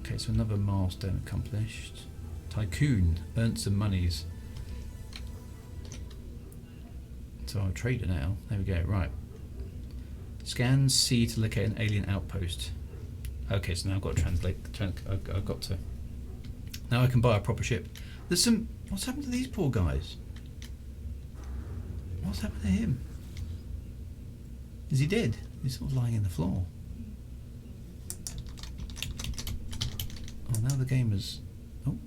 Okay, so another milestone accomplished. Tycoon, earned some monies. So I'm a trader now. There we go, right. Scan C to locate an alien outpost. Okay, so now I've got to translate. I've got to. Now I can buy a proper ship. There's some. What's happened to these poor guys? What's happened to him? Is he dead? He's sort of lying in the floor. Oh, now the game is. Oh.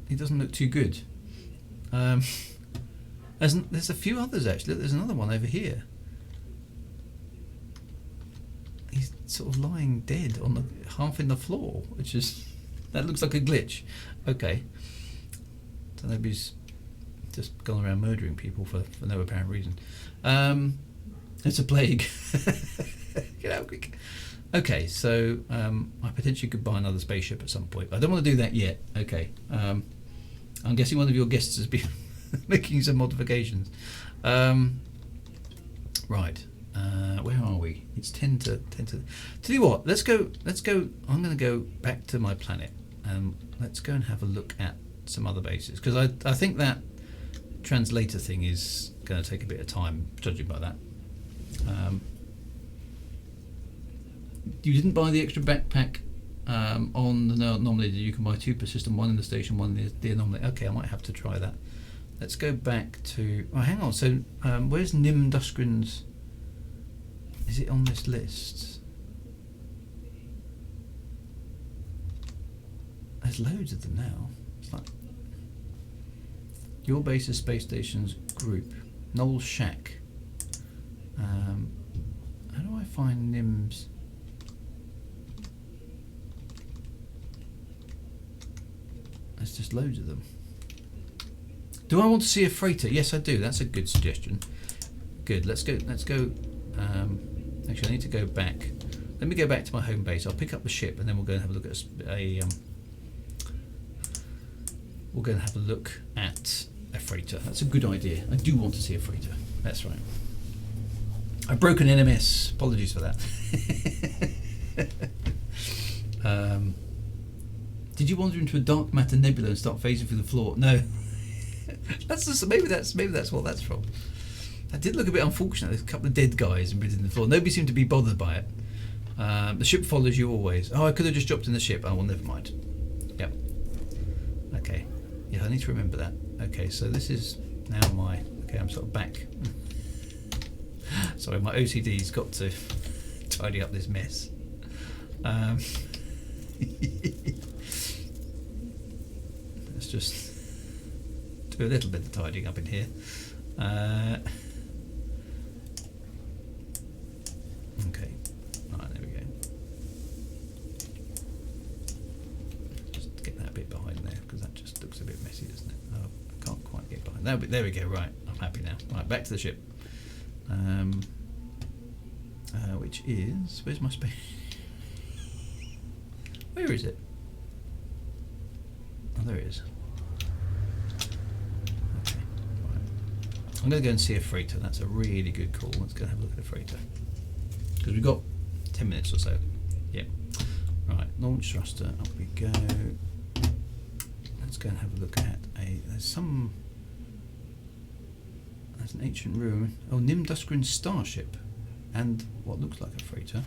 He doesn't look too good. There's a few others actually. There's another one over here. He's sort of lying dead on the half in the floor, which is that looks like a glitch. Okay, so maybe he's just gone around murdering people for no apparent reason. It's a plague. Get out quick. Okay, so I potentially could buy another spaceship at some point, but I don't want to do that yet. Okay, I'm guessing one of your guests has been making some modifications. Right. Where are we? It's 10 to. Tell you what, let's go. I'm going to go back to my planet and let's go and have a look at some other bases because I think that translator thing is going to take a bit of time, judging by that. You didn't buy the extra backpack on the Anomaly. You can buy 2 per system, 1 in the station, 1 in the Anomaly. Okay, I might have to try that. Let's go back to. Oh, hang on. So, where's Nim Duskrin's? Is it on this list? There's loads of them now. It's like your base is space stations group. Knoll Shack. How do I find Nim's? There's just loads of them. Do I want to see a freighter? Yes, I do. That's a good suggestion. Good. Let's go. Actually, I need to go back. Let me go back to my home base. I'll pick up the ship, and then we'll go and have a look at we'll go and have a look at a freighter. That's a good idea. I do want to see a freighter. That's right. I've broken NMS. Apologies for that. Did you wander into a dark matter nebula and start phasing through the floor? No. Maybe that's what that's from. That did look a bit unfortunate. There's a couple of dead guys embedded in the floor. Nobody seemed to be bothered by it. The ship follows you always. Oh, I could have just dropped in the ship. Oh, well, never mind. Yep. Okay. Yeah, I need to remember that. Okay, so this is now my... Okay, I'm sort of back. Sorry, my OCD's got to tidy up this mess. Let's just do a little bit of tidying up in here. Okay, right, there we go. Just get that bit behind there because that just looks a bit messy, doesn't it? Oh, I can't quite get behind. There we go. Right, I'm happy now. Right, back to the ship. Which is, where's my space? Where is it? Oh, there it is. Okay, right. I'm going to go and see a freighter. That's a really good call. Let's go and have a look at a freighter. Because we've got 10 minutes or so. Yep. Right, launch thruster. Up we go. Let's go and have a look at there's an ancient ruin. Oh, Nimduskrin starship. And what looks like a freighter.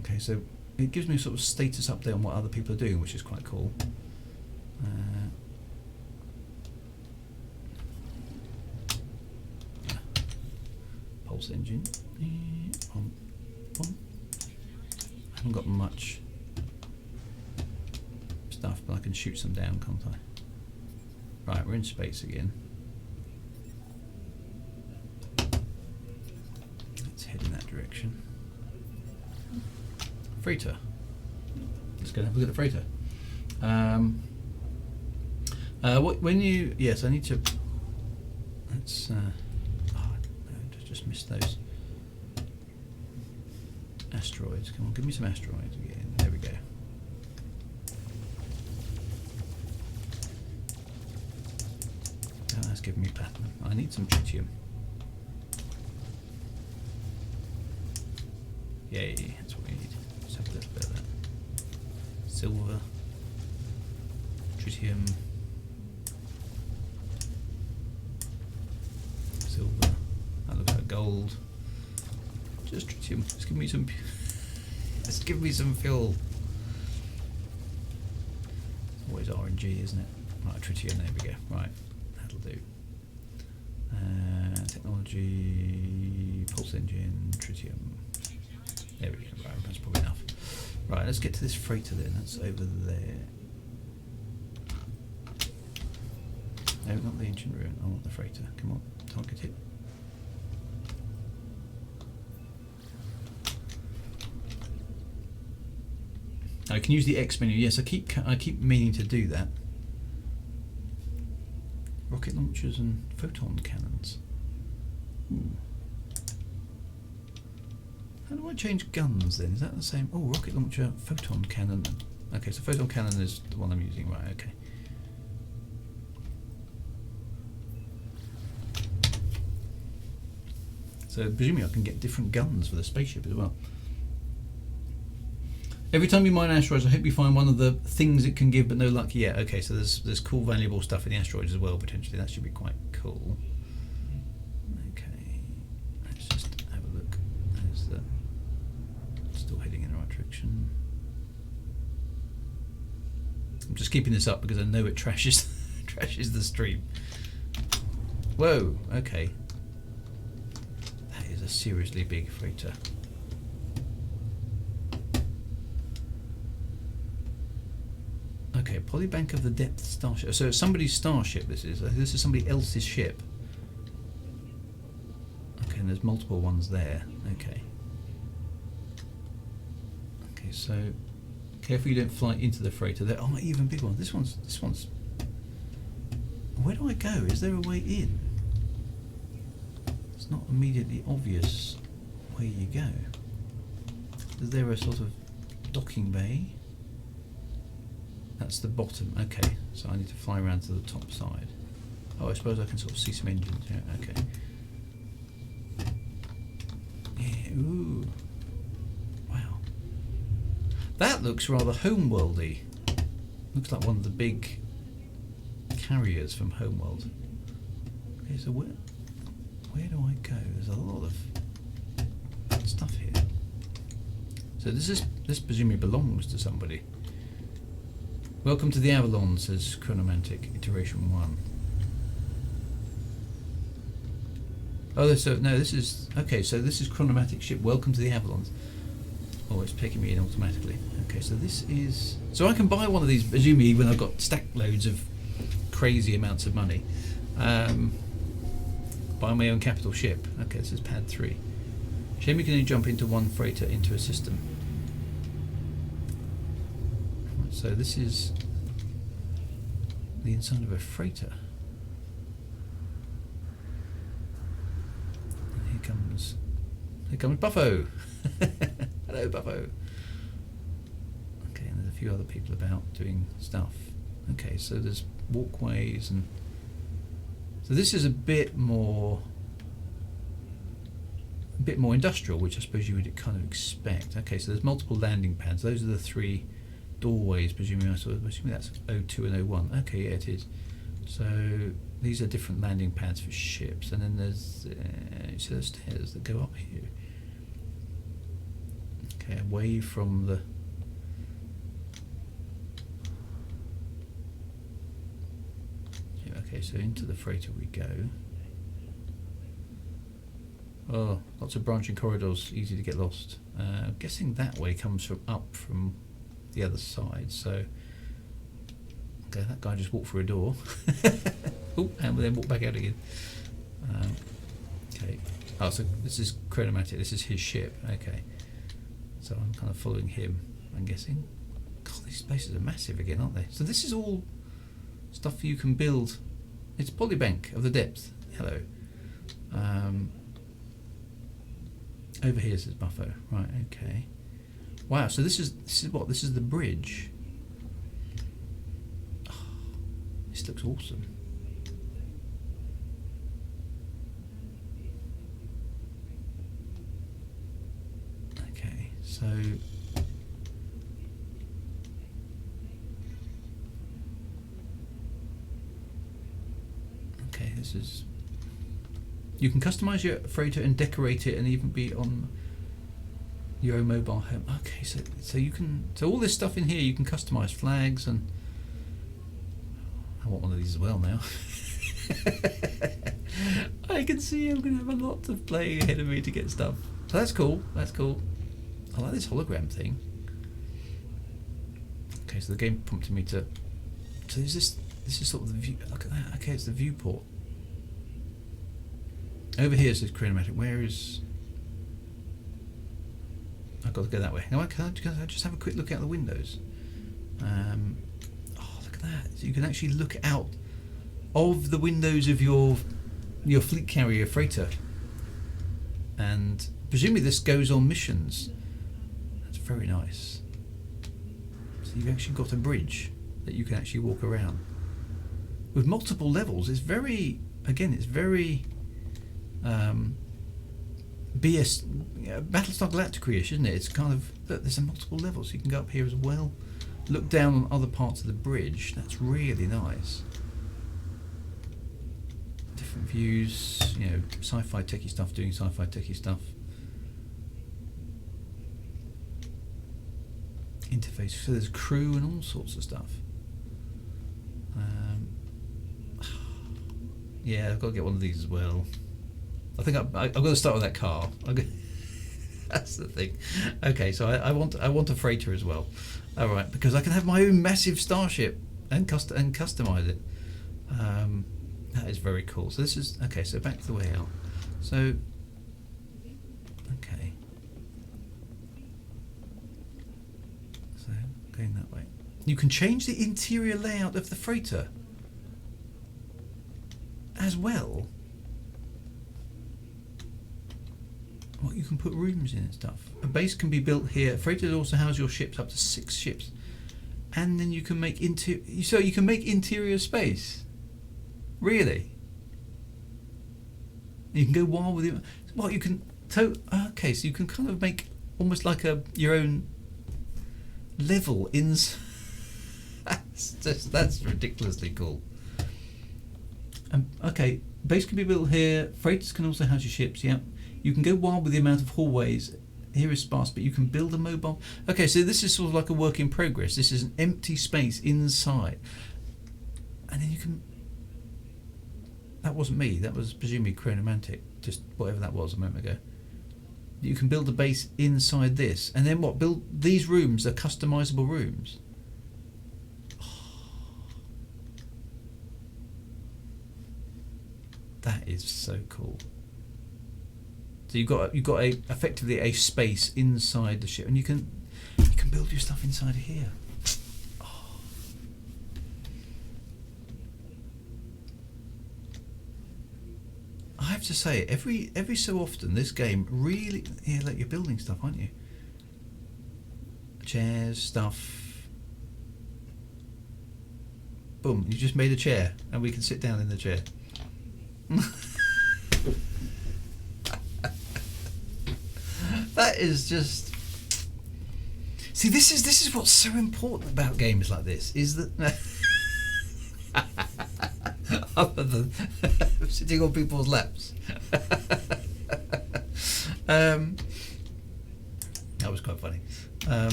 Okay, so it gives me a sort of status update on what other people are doing, which is quite cool. Pulse engine. I haven't got much stuff, but I can shoot some down, can't I? Right, we're in space again. Let's head in that direction. Freighter. Let's go and have a look at the freighter. When you... Yes, I need to... Let's... oh, no, just missed those. Asteroids. Come on, give me some asteroids again. There we go. Oh, that's giving me platinum. I need some tritium. Yay, that's what we need. Let's have a little bit of that. Silver. Tritium. Silver. That looks like gold. Just tritium. Just give me some. Just give me some fuel. Always RNG, isn't it? Right, tritium. There we go. Right, that'll do. Technology. Pulse engine. Tritium. There we go. Right, that's probably enough. Right, let's get to this freighter then. That's over there. No, not the ancient ruin. I want the freighter. Come on, target it. I can use the X menu. Yes, I keep meaning to do that. Rocket launchers and photon cannons. Ooh. How do I change guns then? Is that the same? Oh, rocket launcher, photon cannon. Okay, so photon cannon is the one I'm using. Right, okay. So presumably I can get different guns for the spaceship as well. Every time you mine asteroids, I hope you find one of the things it can give, but no luck yet. Okay, so there's cool, valuable stuff in the asteroids as well, potentially. That should be quite cool. Okay, let's just have a look. There's the... Still heading in the right direction. I'm just keeping this up because I know it trashes the stream. Whoa, okay. That is a seriously big freighter. Okay, Polybank of the Depth starship. So it's somebody's starship. This is somebody else's ship. Okay, and there's multiple ones there. Okay. Okay, so Careful you don't fly into the freighter. There are even bigger ones. This one's. Where do I go? Is there a way in? It's not immediately obvious where you go. Is there a sort of docking bay? That's the bottom. Okay, so I need to fly around to the top side. Oh, I suppose I can sort of see some engines. Yeah, okay. Yeah, ooh. Wow. That looks rather homeworldy. Looks like one of the big carriers from Homeworld. Okay, so where do I go? There's a lot of stuff here. So this presumably belongs to somebody. Welcome to the Avalon, says Chronomantic, Iteration 1. Oh, so no, this is okay. So this is Chronomatic ship. Welcome to the Avalon. Oh, it's taking me in automatically. Okay, so this is. So I can buy one of these, presumably when I've got stack loads of crazy amounts of money. Buy my own capital ship. Okay, this is pad 3. Shame you can only jump into one freighter into a system. So this is the inside of a freighter. And here comes Buffo. Hello, Buffo. Okay, and there's a few other people about doing stuff. Okay, so there's walkways, and so this is a bit more industrial, which I suppose you would kind of expect. Okay, so there's multiple landing pads. Those are the 3 doorways, presumably that's O2 and O1. Okay, yeah, it is. So these are different landing pads for ships, and then there's stairs that go up here. Okay, away from the. Yeah, okay, so into the freighter we go. Oh, lots of branching corridors, easy to get lost. I'm guessing that way comes from the other side. So, okay, that guy just walked through a door. Oh, and then walked back out again. Okay. Oh, so this is Chronomatic. This is his ship. Okay. So I'm kind of following him, I'm guessing. God, these spaces are massive again, aren't they? So this is all stuff you can build. It's Polybank of the Depth. Hello. Over here says Buffo. Right, okay. Wow, so this is what? This is the bridge. Oh, this looks awesome. Okay, so okay, this is. You can customize your freighter and decorate it, and even be on your own mobile home. Okay, so you can. So all this stuff in here, you can customize flags, and I want one of these as well now. I can see I'm going to have a lot of playing ahead of me to get stuff. So that's cool. That's cool. I like this hologram thing. Okay, so the game prompted me to. So is this? This is sort of the view. Look at that. Okay, it's the viewport. Over here says Chronomatic. Where is? I've got to go that way. Now, can I just have a quick look out the windows? Oh, look at that! So you can actually look out of the windows of your fleet carrier freighter, and presumably this goes on missions. That's very nice. So you've actually got a bridge that you can actually walk around with multiple levels. It's very, again, it's very. BS Battlestar Galactica-ish, isn't it? It's kind of, look, there's multiple levels. You can go up here as well, look down on other parts of the bridge. That's really nice. Different views, you know, sci-fi techie stuff, doing sci-fi techie stuff. Interface, so there's crew and all sorts of stuff. Yeah, I've got to get one of these as well. I think I've got to start with that car. That's the thing. Okay, so I want a freighter as well. All right, because I can have my own massive starship and customize it. That is very cool. So this is okay. So back to the way out. So okay. So going that way. You can change the interior layout of the freighter as well. What, you can put rooms in and stuff. A base can be built here. Freighters also house your ships, up to 6 ships, and then you can make so you can make interior space. Really? You can go wild with it. Well, you can. Okay, so you can kind of make almost like your own level in. That's ridiculously cool. Okay, base can be built here. Freighters can also house your ships. Yeah, you can go wild with the amount of hallways. Here is sparse, but you can build a mobile. Okay, so this is sort of like a work in progress. This is an empty space inside, and then you can. That wasn't me. That was presumably Chronomantic. Just whatever that was a moment ago. You can build a base inside this, and then what? Build these rooms are customizable rooms. That is so cool. So you've got effectively a space inside the ship, and you can build your stuff inside here. Oh. I have to say, every so often, this game really like you're building stuff, aren't you? Chairs, stuff. Boom! You just made a chair, and we can sit down in the chair. That is just. See, this is what's so important about games like this is that other than sitting on people's laps. That was quite funny.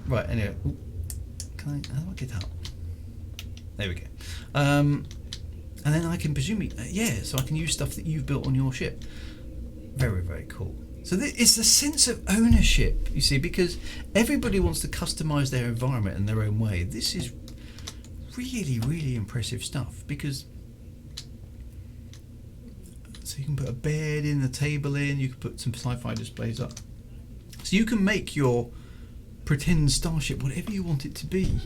Right, anyway, how do I get up? There we go. And then I can presumably, so I can use stuff that you've built on your ship. Very, very cool. So it's the sense of ownership, you see, because everybody wants to customise their environment in their own way. This is really, really impressive stuff, because so you can put a bed in, a table in, you can put some sci-fi displays up. So you can make your pretend starship whatever you want it to be.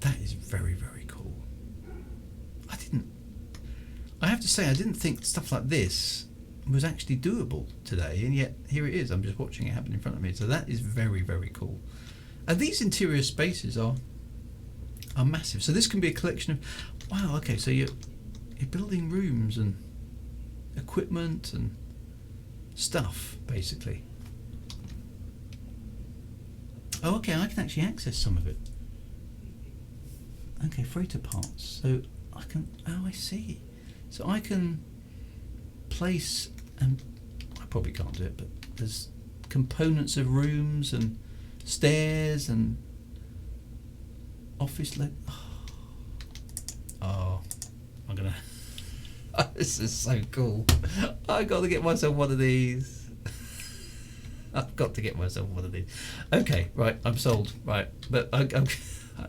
That is very, very cool. I have to say, I didn't think stuff like this was actually doable today, and yet here it is. I'm just watching it happen in front of me. So that is very, very cool. And these interior spaces are massive. So this can be a collection of, wow, okay, so you're building rooms and equipment and stuff, basically. Oh, okay, I can actually access some of it. Okay, freighter parts. So I can, I see. So I can place, and I probably can't do it, but there's components of rooms and stairs and office oh, I'm gonna this is so cool. I got to get myself one of these. I've got to get myself one of these. Okay, right, I'm sold. Right, but I'm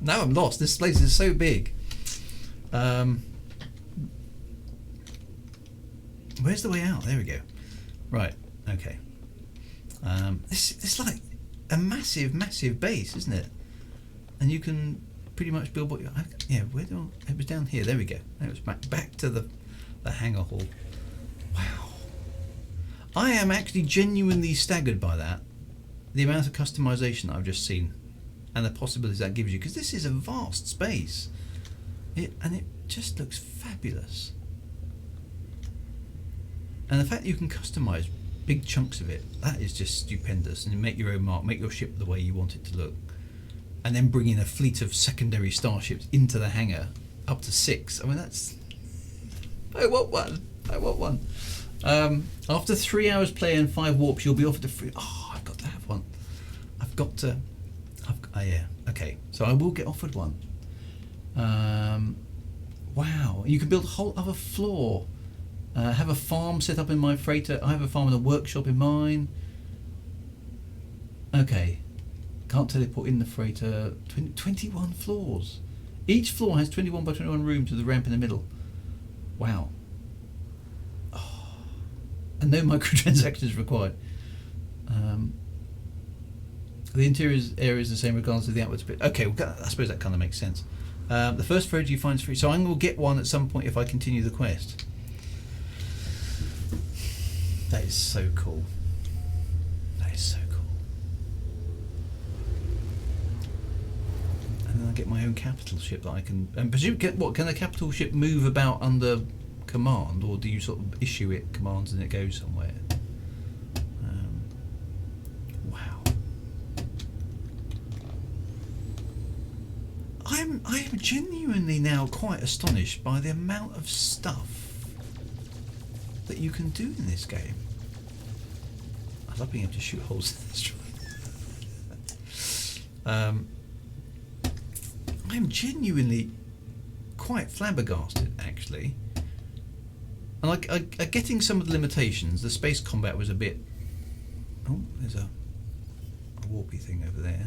now I'm lost. This place is so big. Where's the way out? There we go. Right, okay. It's like a massive, massive base, isn't it? And you can pretty much build what you... Yeah, it was down here. There we go. It was back to the hangar hall. Wow. I am actually genuinely staggered by that. The amount of customization I've just seen and the possibilities that gives you, because this is a vast space. And it just looks fabulous. And the fact that you can customise big chunks of it, that is just stupendous. And you make your own mark, make your ship the way you want it to look. And then bring in a fleet of secondary starships into the hangar, up to 6. I mean, that's... I want one. After 3 hours play and 5 warps, you'll be offered a free... Oh, I've got to have one. Yeah, okay. So I will get offered one. Wow. You can build a whole other floor. Have a farm set up in my freighter. I have a farm and a workshop in mine. Okay. Can't teleport in the freighter. 21 floors. Each floor has 21 by 21 rooms with a ramp in the middle. Wow. Oh. And no microtransactions required. The interior area is the same regardless of the outward split. Okay, well, I suppose that kind of makes sense. The first photo you find is free, so I'm going to get one at some point if I continue the quest. That is so cool. That is so cool. And then I get my own capital ship that I can. And presume, can the capital ship move about under command, or do you sort of issue it commands and it goes somewhere? Wow. I am genuinely now quite astonished by the amount of stuff that you can do in this game. I love being able to shoot holes in this I'm genuinely quite flabbergasted, actually. And getting some of the limitations. The space combat was a bit... Oh, there's a warpy thing over there.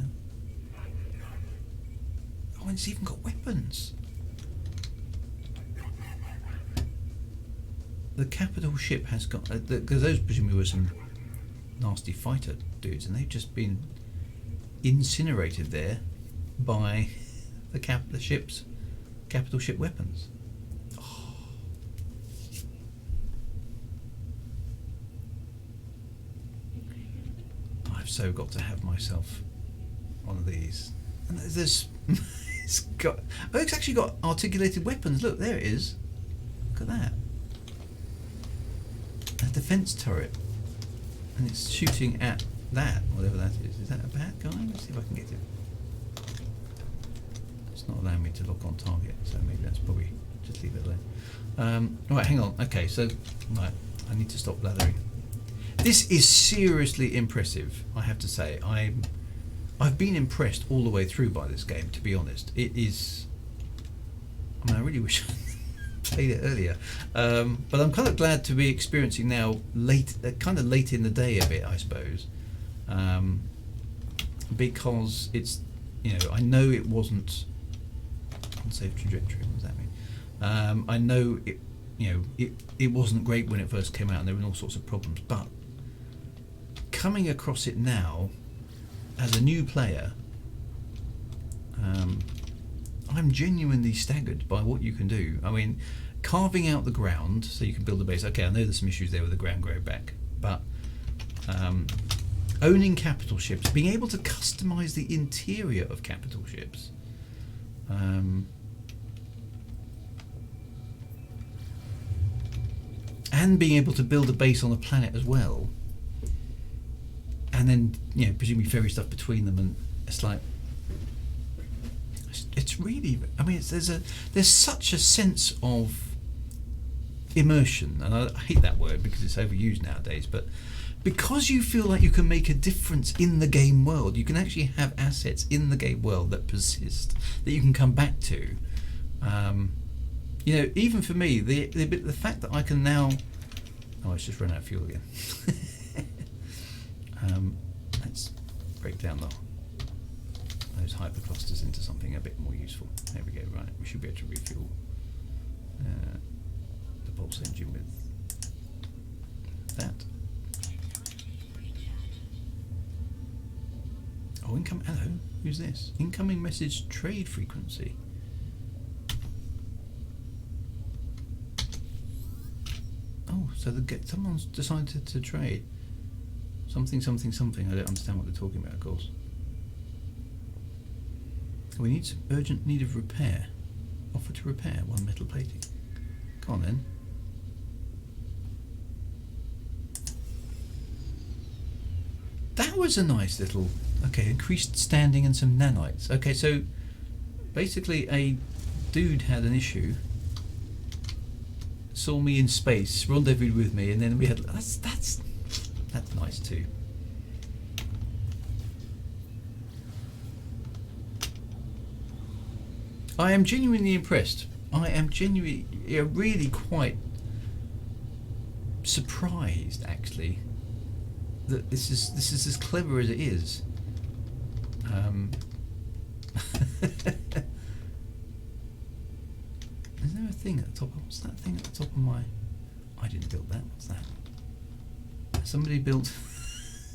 Oh, and it's even got weapons. The capital ship has got... Because those presumably were some nasty fighter dudes, and they've just been incinerated there by the ship's capital ship weapons. Oh. I've so got to have myself one of these. And there's it's actually got articulated weapons. Look, there it is. Look at that. A defense turret, and it's shooting at that, whatever that is. Is that a bad guy? Let's see if I can get it. It's not allowing me to lock on target, so maybe that's probably just leave it there. Right, hang on. Okay, so right, I need to stop blathering. This is seriously impressive, I have to say. I've been impressed all the way through by this game, to be honest. It is... I mean, I really wish I played it earlier. But I'm kind of glad to be experiencing now, kind of late in the day a bit, I suppose. Because it's, I know it wasn't... Unsafe trajectory, what does that mean? I know it wasn't great when it first came out, and there were all sorts of problems, but coming across it now as a new player, I'm genuinely staggered by what you can do. I mean, carving out the ground so you can build a base. Okay, I know there's some issues there with the ground grow back, but owning capital ships, being able to customize the interior of capital ships, and being able to build a base on a planet as well, and then presumably ferry stuff between them, and it's like it's really, I mean, there's such a sense of immersion, and I hate that word because it's overused nowadays, but because you feel like you can make a difference in the game world, you can actually have assets in the game world that persist, that you can come back to. Even for me, the fact that I can now... Oh, it's just run out of fuel again. Let's break down those hyperclusters into something a bit more useful. There we go, right. We should be able to refuel the pulse engine with that. Oh, hello, who's this? Incoming message trade frequency. Oh, so someone's decided to trade. Something. I don't understand what they're talking about, of course. We need some urgent need of repair. Offer to repair 1 metal plating. Come on then. That was a nice little... Okay, increased standing and some nanites. Okay, so basically a dude had an issue, saw me in space, rendezvoused with me, and then we had... That's nice too. I am genuinely impressed. I am genuinely, really quite surprised, actually, that this is as clever as it is. Is there a thing at the top? What's that thing at the top of my... I didn't build that. What's that? Somebody built...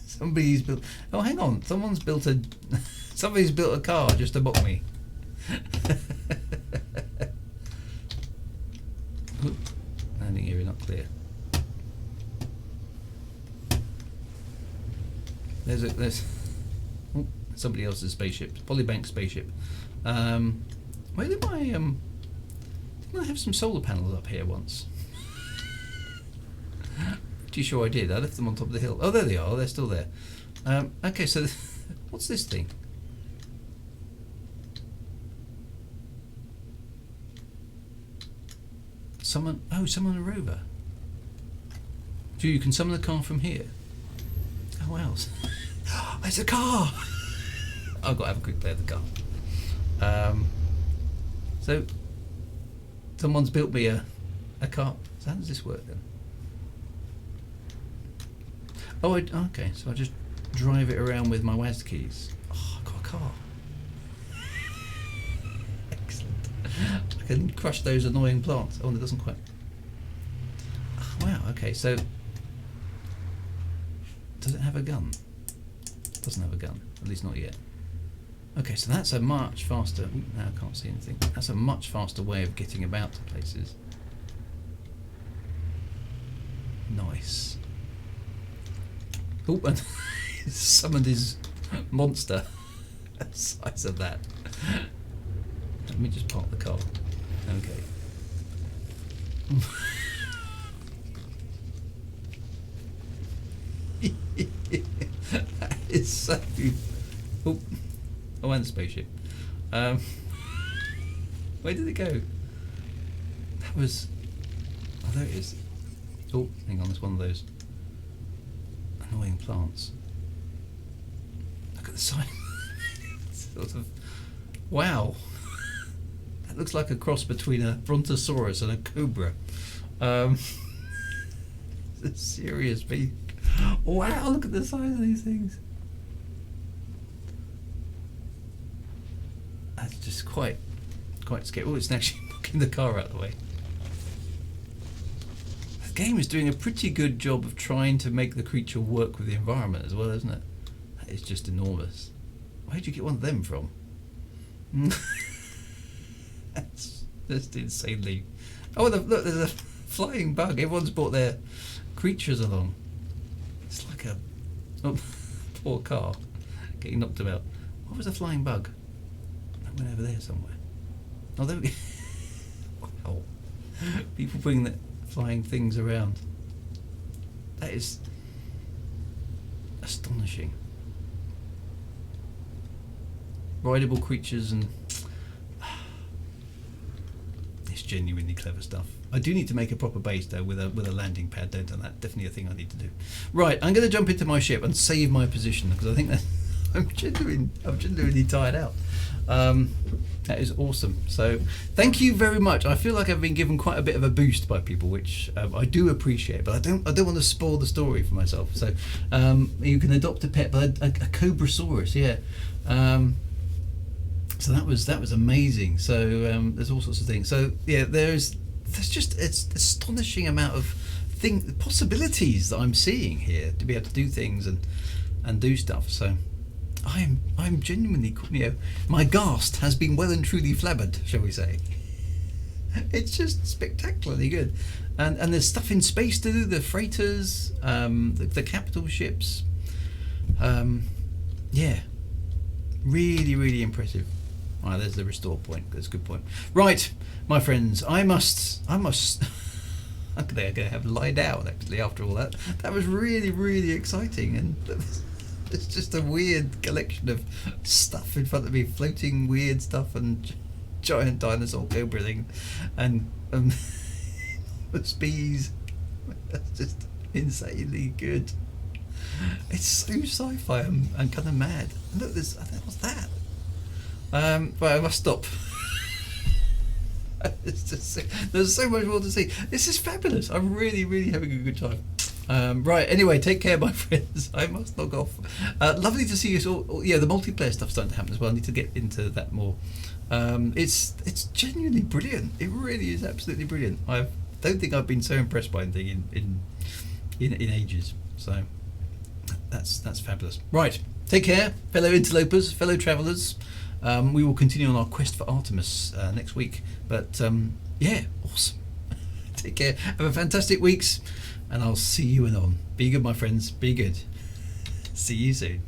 Somebody's built. Oh, hang on. Somebody's built a car just to mock me. Landing area not clear. There's somebody else's spaceship. Polybank spaceship. Where did my didn't I have some solar panels up here once? Pretty sure I did. I left them on top of the hill. Oh, there they are. They're still there. Okay, so what's this thing? Summon a rover. So you can summon the car from here. Oh wow. There's a car! I've got to have a quick play of the car. So someone's built me a car. So how does this work then? Oh, okay, so I just drive it around with my WASD keys. Oh, I've got a car. Excellent. I can crush those annoying plants. Oh, and it doesn't quite. Oh, wow, okay, so does it have a gun? It doesn't have a gun, at least not yet. Okay, so that's a much faster. Ooh, now I can't see anything. That's a much faster way of getting about to places. Nice. Oh, and summoned his monster. The size of that. Let me just park the car. Okay. That is so. Oh, and the spaceship. Where did it go? That was. Oh, there it is. Oh, hang on, there's one of those annoying plants. Look at the sign. Sort of. Wow. That looks like a cross between a brontosaurus and a cobra. It's a serious beast. Wow, look at the size of these things. That's just quite scary. Oh, it's actually knocking the car out of the way. The game is doing a pretty good job of trying to make the creature work with the environment as well, isn't it? That is just enormous. Where'd you get one of them from? That's just insanely. Oh, look, there's a flying bug. Everyone's brought their creatures along. It's like a poor car getting knocked about. What was a flying bug? That went over there somewhere. Oh, there we go. Wow. People bring the flying things around. That is astonishing. Rideable creatures, and it's genuinely clever stuff. I do need to make a proper base though with a landing pad, don't I? That's definitely a thing I need to do. Right, I'm going to jump into my ship and save my position because I think that I'm genuinely tired out. That is awesome. So thank you very much. I feel like I've been given quite a bit of a boost by people, which I do appreciate, but I don't want to spoil the story for myself. So you can adopt a pet, but a cobrasaurus, yeah. So that was amazing. So there's all sorts of things. So yeah, there's just it's astonishing amount of possibilities that I'm seeing here to be able to do things and do stuff. So I'm genuinely, my ghast has been well and truly flabbered, shall we say. It's just spectacularly good, and there's stuff in space to do. The freighters, the capital ships, yeah, really impressive. Right, there's the restore point. That's a good point. Right, my friends, I must. I'm gonna have to lie down actually after all that. That was really exciting, and it's just a weird collection of stuff in front of me, floating weird stuff and giant dinosaur cobra thing, and bees. That's just insanely good. It's so sci-fi and kind of mad. Look, what's that? Right, I must stop. There's so much more to see. This is fabulous. I'm really having a good time. Right, anyway, take care, my friends. I must log off. Lovely to see you all. Yeah, the multiplayer stuff's starting to happen as well. I need to get into that more. It's genuinely brilliant. It really is absolutely brilliant. I don't think I've been so impressed by anything in ages. So that's fabulous. Right, take care, fellow interlopers, fellow travellers. We will continue on our quest for Artemis next week. But yeah, awesome. Take care. Have a fantastic weeks, and I'll see you anon. Be good, my friends. Be good. See you soon.